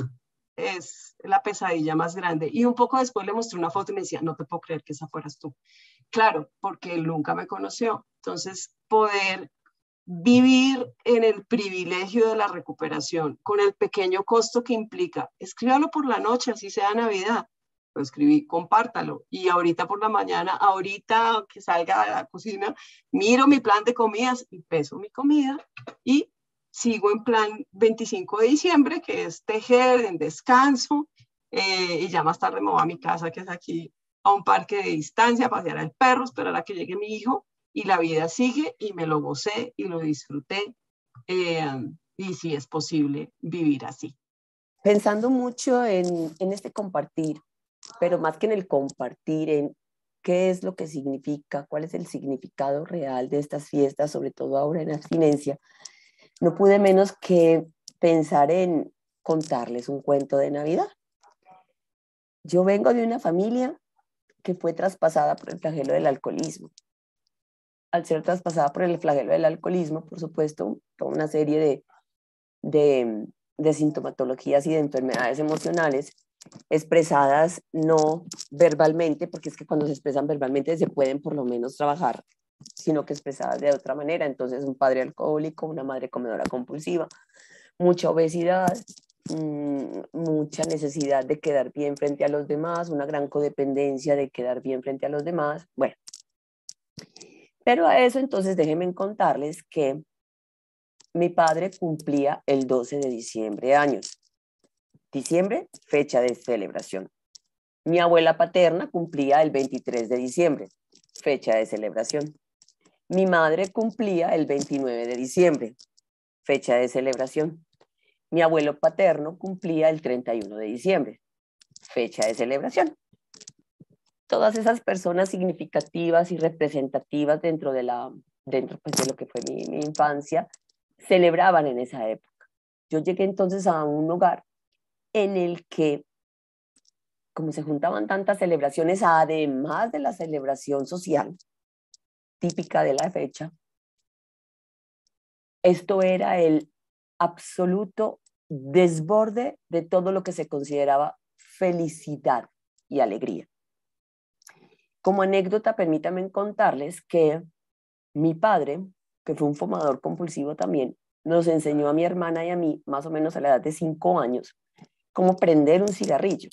la pesadilla más grande. Y un poco después le mostré una foto y me decía, no te puedo creer que esa fueras tú. Claro, porque él nunca me conoció. Entonces, poder vivir en el privilegio de la recuperación, con el pequeño costo que implica, escríbalo por la noche, así sea Navidad, lo escribí, compártalo, y ahorita por la mañana, ahorita que salga de la cocina, miro mi plan de comidas y peso mi comida, y sigo en plan 25 de diciembre, que es tejer, en descanso, y ya más tarde me voy a mi casa, que es aquí, a un parque de distancia, a pasear al perro, esperar a que llegue mi hijo, y la vida sigue, y me lo gocé y lo disfruté, y sí es posible vivir así. Pensando mucho en este compartir, pero más que en el compartir, en qué es lo que significa, cuál es el significado real de estas fiestas, sobre todo ahora en abstinencia, no pude menos que pensar en contarles un cuento de Navidad. Yo vengo de una familia que fue traspasada por el flagelo del alcoholismo. Al ser traspasada por el flagelo del alcoholismo, por supuesto, toda una serie de sintomatologías y de enfermedades emocionales expresadas no verbalmente, porque es que cuando se expresan verbalmente se pueden por lo menos trabajar, sino que expresadas de otra manera. Entonces, un padre alcohólico, una madre comedora compulsiva, mucha obesidad, mucha necesidad de quedar bien frente a los demás, una gran codependencia de quedar bien frente a los demás. Bueno, pero a eso entonces déjenme contarles que mi padre cumplía el 12 de diciembre años. Diciembre, fecha de celebración. Mi abuela paterna cumplía el 23 de diciembre, fecha de celebración. Mi madre cumplía el 29 de diciembre, fecha de celebración. Mi abuelo paterno cumplía el 31 de diciembre, fecha de celebración. Todas esas personas significativas y representativas dentro pues, de lo que fue mi infancia, celebraban en esa época. Yo llegué entonces a un hogar en el que, como se juntaban tantas celebraciones, además de la celebración social típica de la fecha, esto era el absoluto desborde de todo lo que se consideraba felicidad y alegría. Como anécdota, permítanme contarles que mi padre, que fue un fumador compulsivo también, nos enseñó a mi hermana y a mí, más o menos a la edad de 5 años, cómo prender un cigarrillo.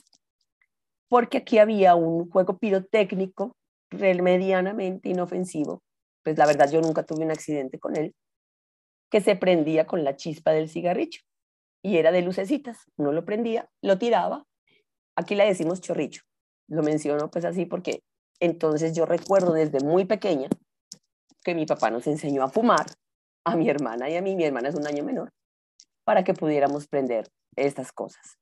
Porque aquí había un juego pirotécnico medianamente inofensivo, pues la verdad yo nunca tuve un accidente con él, que se prendía con la chispa del cigarrillo y era de lucecitas. Uno lo prendía, lo tiraba, aquí le decimos chorrillo, lo menciono pues así porque Entonces yo recuerdo desde muy pequeña que mi papá nos enseñó a fumar, a mi hermana y a mí. Mi hermana es un año menor, para que pudiéramos prender estas cosas.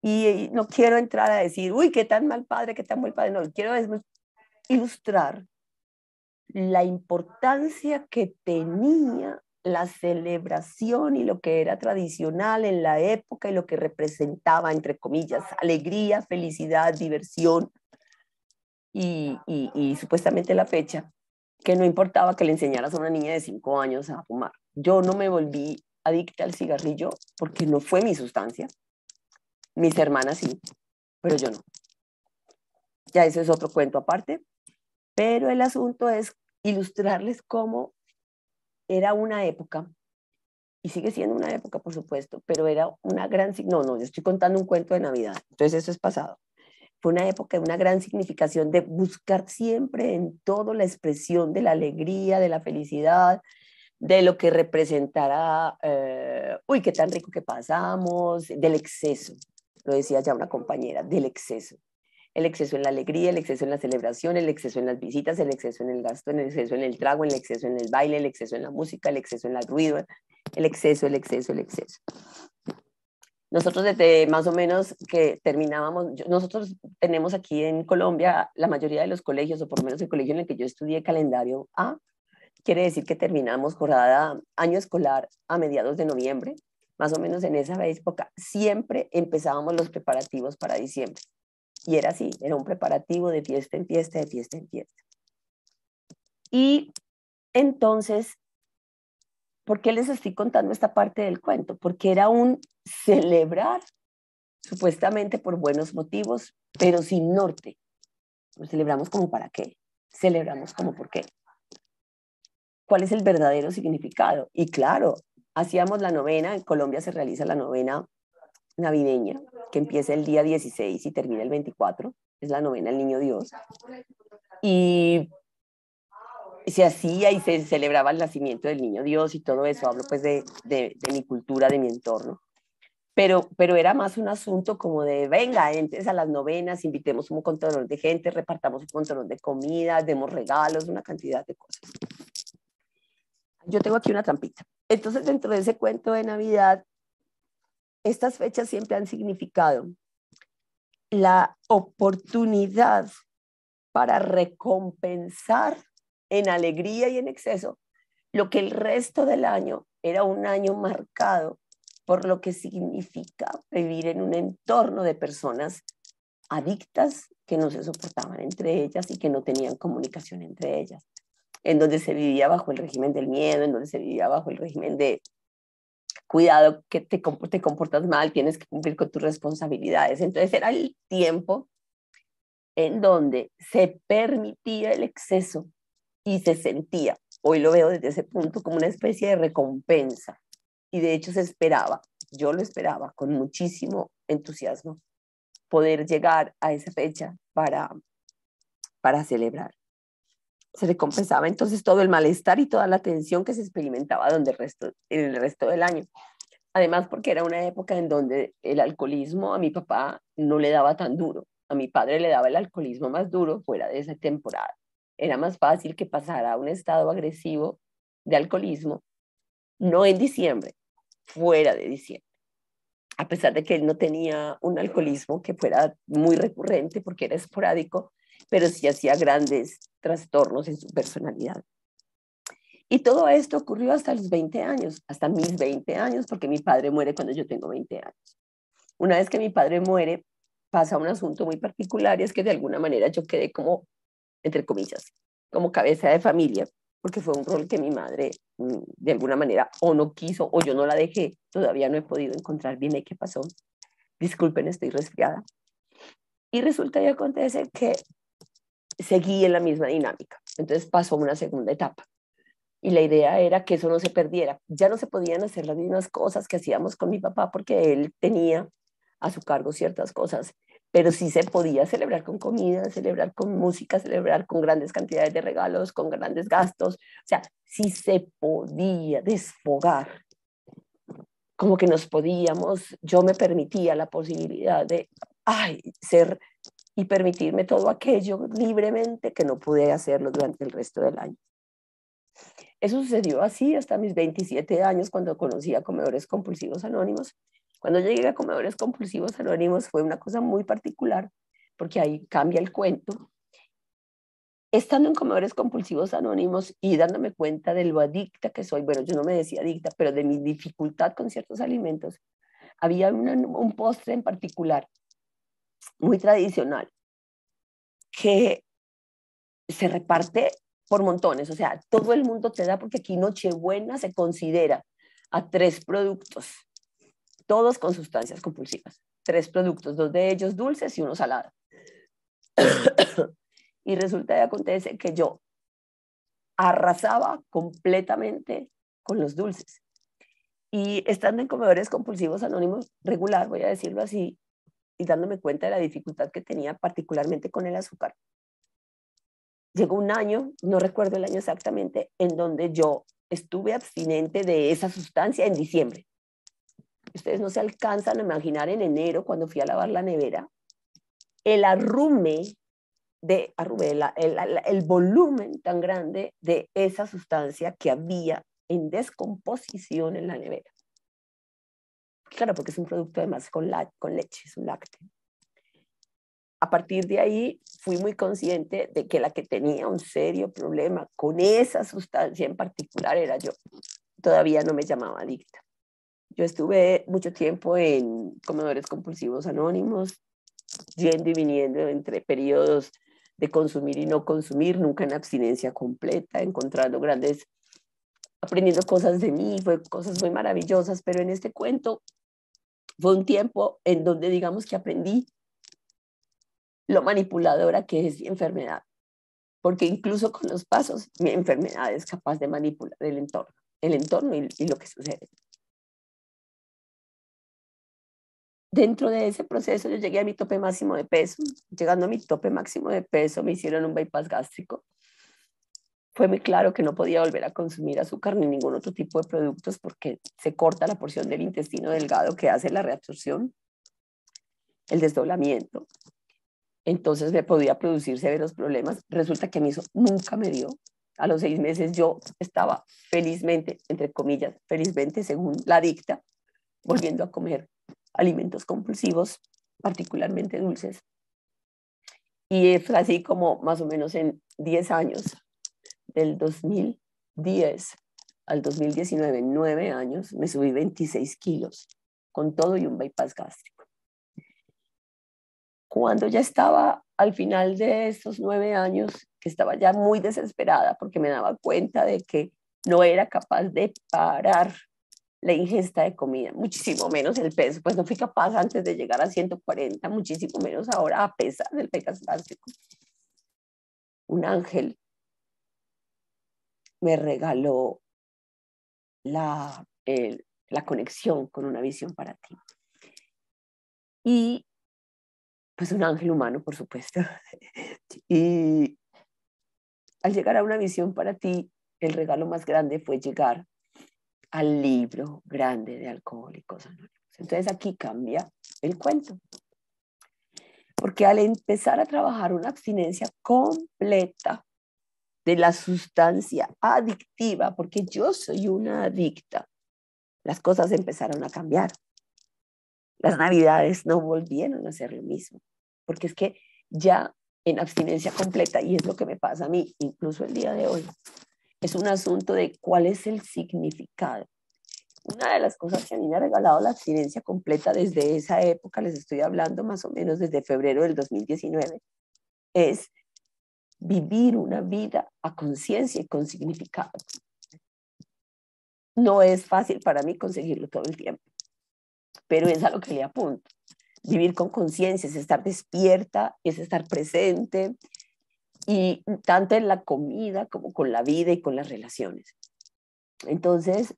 Y no quiero entrar a decir, uy, qué tan mal padre, qué tan buen padre. No, quiero ilustrar la importancia que tenía la celebración y lo que era tradicional en la época y lo que representaba, entre comillas, alegría, felicidad, diversión y supuestamente la fecha, que no importaba que le enseñaras a una niña de 5 años a fumar. Yo no me volví adicta al cigarrillo porque no fue mi sustancia. Mis hermanas sí, pero yo no. Ya eso es otro cuento aparte, pero el asunto es ilustrarles cómo era una época, y sigue siendo una época, por supuesto, pero era una gran... No, yo estoy contando un cuento de Navidad, entonces eso es pasado. Fue una época de una gran significación de buscar siempre en todo la expresión de la alegría, de la felicidad, de lo que representará, uy, qué tan rico que pasamos, del exceso, lo decía ya una compañera, del exceso. El exceso en la alegría, el exceso en la celebración, el exceso en las visitas, el exceso en el gasto, el exceso en el trago, el exceso en el baile, el exceso en la música, el exceso en el ruido, el exceso, el exceso, el exceso. Nosotros desde más o menos que terminábamos, nosotros tenemos aquí en Colombia la mayoría de los colegios, o por lo menos el colegio en el que yo estudié, calendario A, quiere decir que terminamos jornada año escolar a mediados de noviembre, más o menos en esa época, siempre empezábamos los preparativos para diciembre. Y era así, era un preparativo de fiesta en fiesta, de fiesta en fiesta. Y entonces, ¿por qué les estoy contando esta parte del cuento? Porque era un celebrar, supuestamente por buenos motivos, pero sin norte. Lo celebramos como para qué, celebramos como por qué. ¿Cuál es el verdadero significado? Y claro, hacíamos la novena, en Colombia se realiza la novena navideña, que empieza el día 16 y termina el 24, es la novena del Niño Dios, y se hacía y se celebraba el nacimiento del Niño Dios y todo eso, hablo pues de mi cultura, de mi entorno, pero era más un asunto como de, venga, entres a las novenas, invitemos un montón de gente, repartamos un montón de comida, demos regalos, una cantidad de cosas. Yo tengo aquí una trampita. Entonces, dentro de ese cuento de Navidad, estas fechas siempre han significado la oportunidad para recompensar en alegría y en exceso lo que el resto del año era un año marcado por lo que significa vivir en un entorno de personas adictas que no se soportaban entre ellas y que no tenían comunicación entre ellas, en donde se vivía bajo el régimen del miedo, en donde se vivía bajo el régimen de cuidado, que te comportas mal, tienes que cumplir con tus responsabilidades. Entonces era el tiempo en donde se permitía el exceso y se sentía, hoy lo veo desde ese punto, como una especie de recompensa. Y de hecho se esperaba, yo lo esperaba con muchísimo entusiasmo, poder llegar a esa fecha para celebrar. Se recompensaba entonces todo el malestar y toda la tensión que se experimentaba en el resto del año. Además, porque era una época en donde el alcoholismo a mi papá no le daba tan duro. A mi padre le daba el alcoholismo más duro fuera de esa temporada. Era más fácil que pasara a un estado agresivo de alcoholismo, no en diciembre, fuera de diciembre. A pesar de que él no tenía un alcoholismo que fuera muy recurrente porque era esporádico, pero sí hacía grandes trastornos en su personalidad. Y todo esto ocurrió hasta los 20 años, hasta mis 20 años, porque mi padre muere cuando yo tengo 20 años. Una vez que mi padre muere, pasa un asunto muy particular, y es que de alguna manera yo quedé como, entre comillas, como cabeza de familia, porque fue un rol que mi madre, de alguna manera, o no quiso, o yo no la dejé. Todavía no he podido encontrar bien qué pasó. Disculpen, estoy resfriada. Y resulta y acontece que seguí en la misma dinámica. Entonces pasó una segunda etapa. Y la idea era que eso no se perdiera. Ya no se podían hacer las mismas cosas que hacíamos con mi papá porque él tenía a su cargo ciertas cosas, pero sí se podía celebrar con comida, celebrar con música, celebrar con grandes cantidades de regalos, con grandes gastos. O sea, sí se podía desfogar. Como que nos podíamos, yo me permitía la posibilidad de ser y permitirme todo aquello libremente que no pude hacerlo durante el resto del año. Eso sucedió así hasta mis 27 años, cuando conocí a Comedores Compulsivos Anónimos. Cuando llegué a Comedores Compulsivos Anónimos fue una cosa muy particular, porque ahí cambia el cuento. Estando en Comedores Compulsivos Anónimos y dándome cuenta de lo adicta que soy, bueno, yo no me decía adicta, pero de mi dificultad con ciertos alimentos, había un postre en particular, muy tradicional, que se reparte por montones, o sea, todo el mundo te da, porque aquí Nochebuena se considera a 3 productos, todos con sustancias compulsivas, 3 productos, 2 de ellos dulces y 1 salado. Y resulta y acontece que yo arrasaba completamente con los dulces. Y estando en Comedores Compulsivos Anónimos regular, voy a decirlo así, y dándome cuenta de la dificultad que tenía particularmente con el azúcar, llegó un año, no recuerdo el año exactamente, en donde yo estuve abstinente de esa sustancia en diciembre. Ustedes no se alcanzan a imaginar en enero, cuando fui a lavar la nevera, el el volumen tan grande de esa sustancia que había en descomposición en la nevera. Claro, porque es un producto además con leche, es un lácteo. A partir de ahí fui muy consciente de que la que tenía un serio problema con esa sustancia en particular era yo. Todavía no me llamaba adicta. Yo estuve mucho tiempo en Comedores Compulsivos Anónimos, yendo y viniendo entre periodos de consumir y no consumir, nunca en abstinencia completa, aprendiendo cosas de mí, fue cosas muy maravillosas, pero en este cuento fue un tiempo en donde digamos que aprendí lo manipuladora que es mi enfermedad, porque incluso con los pasos, mi enfermedad es capaz de manipular el entorno y lo que sucede. Dentro de ese proceso yo llegué a mi tope máximo de peso. Llegando a mi tope máximo de peso me hicieron un bypass gástrico. Fue muy claro que no podía volver a consumir azúcar ni ningún otro tipo de productos, porque se corta la porción del intestino delgado que hace la reabsorción, el desdoblamiento. Entonces me podía producir severos problemas. Resulta que a mí eso nunca me dio. A los 6 meses yo estaba felizmente, entre comillas, felizmente según la adicta, volviendo a comer alimentos compulsivos, particularmente dulces. Y es así como más o menos en 10 años, del 2010 al 2019, en 9 años, me subí 26 kilos, con todo y un bypass gástrico. Cuando ya estaba al final de estos 9 años, que estaba ya muy desesperada porque me daba cuenta de que no era capaz de parar la ingesta de comida, muchísimo menos el peso, pues no fui capaz antes de llegar a 140, muchísimo menos ahora a pesar del bypass gástrico. Un ángel me regaló la conexión con Una Visión para Ti. Y pues un ángel humano, por supuesto. Y al llegar a Una Visión para Ti, el regalo más grande fue llegar al libro grande de Alcohólicos Anónimos. Entonces aquí cambia el cuento. Porque al empezar a trabajar una abstinencia completa de la sustancia adictiva, porque yo soy una adicta, las cosas empezaron a cambiar. Las navidades no volvieron a ser lo mismo, porque es que ya en abstinencia completa, y es lo que me pasa a mí, incluso el día de hoy, es un asunto de cuál es el significado. Una de las cosas que a mí me ha regalado la abstinencia completa desde esa época, les estoy hablando más o menos desde febrero del 2019, es vivir una vida a conciencia y con significado. No es fácil para mí conseguirlo todo el tiempo, pero es a lo que le apunto. Vivir con conciencia es estar despierta, es estar presente, y tanto en la comida como con la vida y con las relaciones. Entonces,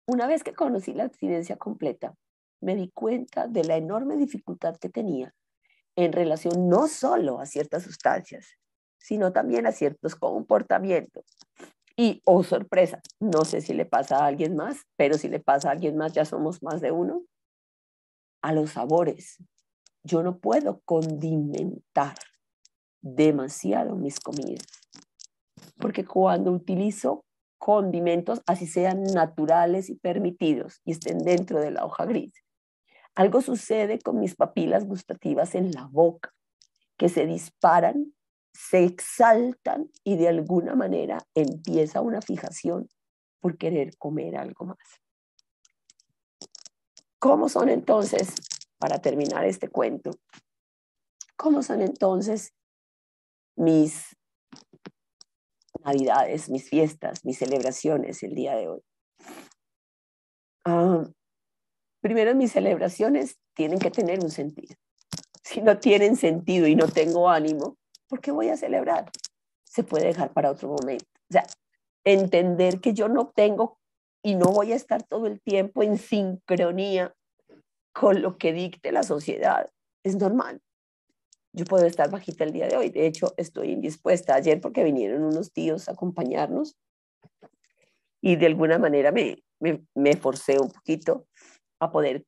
una vez que conocí la abstinencia completa, me di cuenta de la enorme dificultad que tenía en relación no solo a ciertas sustancias, sino también a ciertos comportamientos. Y, oh sorpresa, no sé si le pasa a alguien más, pero si le pasa a alguien más ya somos más de uno. a los sabores. Yo no puedo condimentar demasiado mis comidas, porque cuando utilizo condimentos, así sean naturales y permitidos, y estén dentro de la hoja gris, algo sucede con mis papilas gustativas en la boca, que se disparan, se exaltan y de alguna manera empieza una fijación por querer comer algo más. ¿Cómo son entonces, para terminar este cuento, cómo son entonces mis navidades, mis fiestas, mis celebraciones el día de hoy? Primero, mis celebraciones tienen que tener un sentido. Si no tienen sentido y no tengo ánimo, ¿por qué voy a celebrar? Se puede dejar para otro momento. O sea, entender que yo no tengo y no voy a estar todo el tiempo en sincronía con lo que dicte la sociedad es normal. Yo puedo estar bajita el día de hoy. De hecho, estoy indispuesta ayer porque vinieron unos tíos a acompañarnos y de alguna manera me forcé un poquito a poder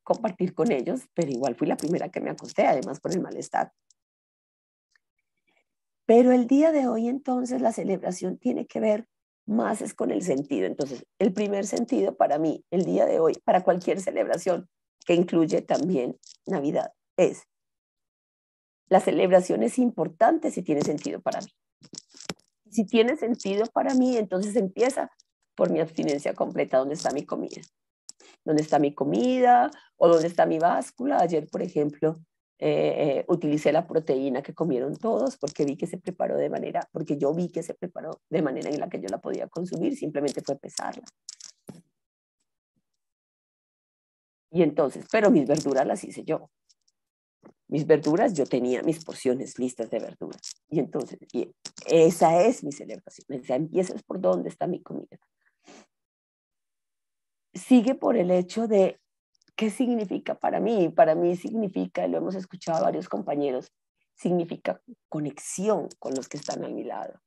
compartir con ellos, pero igual fui la primera que me acosté, además por el malestar. Pero el día de hoy, entonces, la celebración tiene que ver más es con el sentido. Entonces, el primer sentido para mí, el día de hoy, para cualquier celebración que incluye también Navidad, es: la celebración es importante si tiene sentido para mí. Si tiene sentido para mí, entonces empieza por mi abstinencia completa. ¿Dónde está mi comida? ¿Dónde está mi comida? ¿O dónde está mi báscula? Ayer, por ejemplo, utilicé la proteína que comieron todos porque vi que se preparó de manera, porque yo vi que se preparó de manera en la que yo la podía consumir, simplemente fue pesarla. Y entonces, pero mis verduras las hice yo. Mis verduras, yo tenía mis porciones listas de verduras. Y entonces, esa es mi celebración. O sea, empiezas por dónde está mi comida. Sigue por el hecho de qué significa para mí. Para mí significa, lo hemos escuchado a varios compañeros, significa conexión con los que están a mi lado.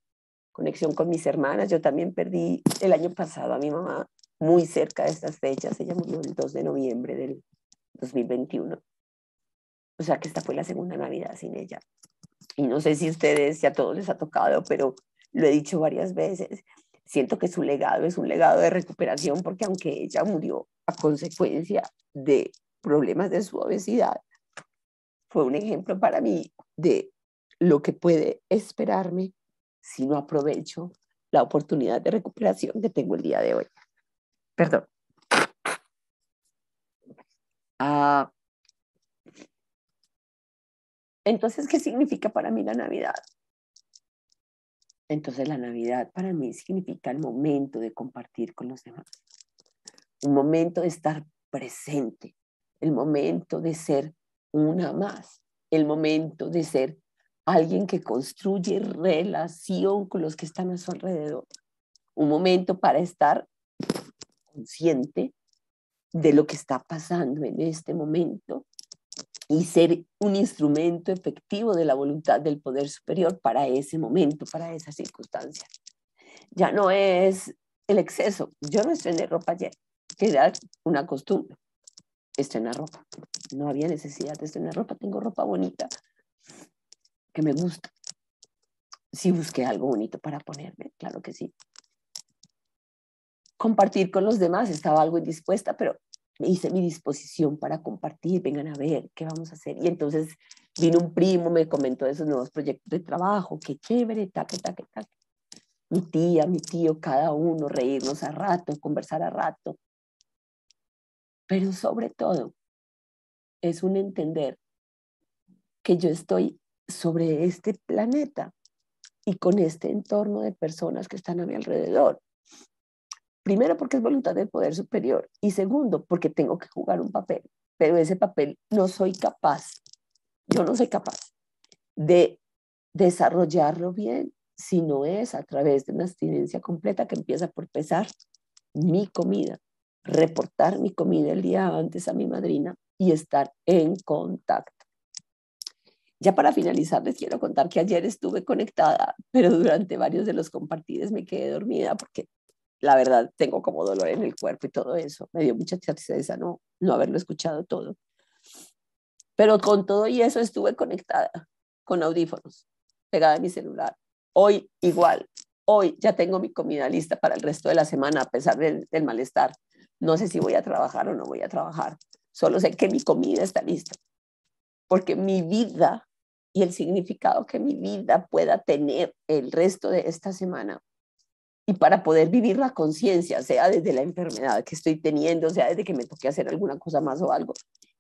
Conexión con mis hermanas. Yo también perdí el año pasado a mi mamá muy cerca de estas fechas. Ella murió el 2 de noviembre del 2021. O sea que esta fue la segunda Navidad sin ella. Y no sé si ustedes, si a todos les ha tocado, pero lo he dicho varias veces, siento que su legado es un legado de recuperación, porque aunque ella murió a consecuencia de problemas de su obesidad, fue un ejemplo para mí de lo que puede esperarme si no aprovecho la oportunidad de recuperación que tengo el día de hoy. Perdón. Entonces, ¿qué significa para mí la Navidad? Entonces, la Navidad para mí significa el momento de compartir con los demás, un momento de estar presente, el momento de ser una más, el momento de ser alguien que construye relación con los que están a su alrededor, un momento para estar consciente de lo que está pasando en este momento y ser un instrumento efectivo de la voluntad del poder superior para ese momento, para esa circunstancia. Ya no es el exceso. Yo no estrené ropa ayer, que era una costumbre. Estrenar ropa. No había necesidad de estrenar ropa. Tengo ropa bonita que me gusta. Sí busqué algo bonito para ponerme, claro que sí. Compartir con los demás, estaba algo indispuesta, pero hice mi disposición para compartir, vengan a ver qué vamos a hacer. Y entonces vino un primo, me comentó de esos nuevos proyectos de trabajo, qué chévere, taque. Mi tía, mi tío, cada uno, reírnos a rato, conversar a rato. Pero sobre todo, es un entender que yo estoy sobre este planeta y con este entorno de personas que están a mi alrededor. Primero, porque es voluntad del poder superior. Y segundo, porque tengo que jugar un papel. Pero ese papel no soy capaz, yo no soy capaz de desarrollarlo bien si no es a través de una abstinencia completa que empieza por pesar mi comida, reportar mi comida el día antes a mi madrina y estar en contacto. Ya para finalizar, les quiero contar que ayer estuve conectada, pero durante varios de los compartidos me quedé dormida porque la verdad tengo como dolor en el cuerpo y todo eso. Me dio mucha tristeza no haberlo escuchado todo. Pero con todo y eso estuve conectada con audífonos, pegada a mi celular. Hoy igual, hoy ya tengo mi comida lista para el resto de la semana a pesar del malestar. No sé si voy a trabajar o no voy a trabajar. Solo sé que mi comida está lista. Porque mi vida y el significado que mi vida pueda tener el resto de esta semana y para poder vivir la conciencia, sea desde la enfermedad que estoy teniendo, sea desde que me toque hacer alguna cosa más o algo,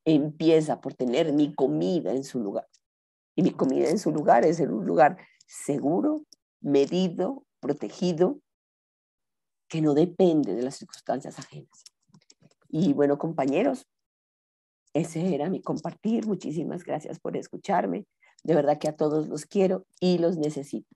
empieza por tener mi comida en su lugar. Y mi comida en su lugar es en un lugar seguro, medido, protegido, que no depende de las circunstancias ajenas. Y bueno, compañeros, ese era mi compartir. Muchísimas gracias por escucharme. De verdad que a todos los quiero y los necesito.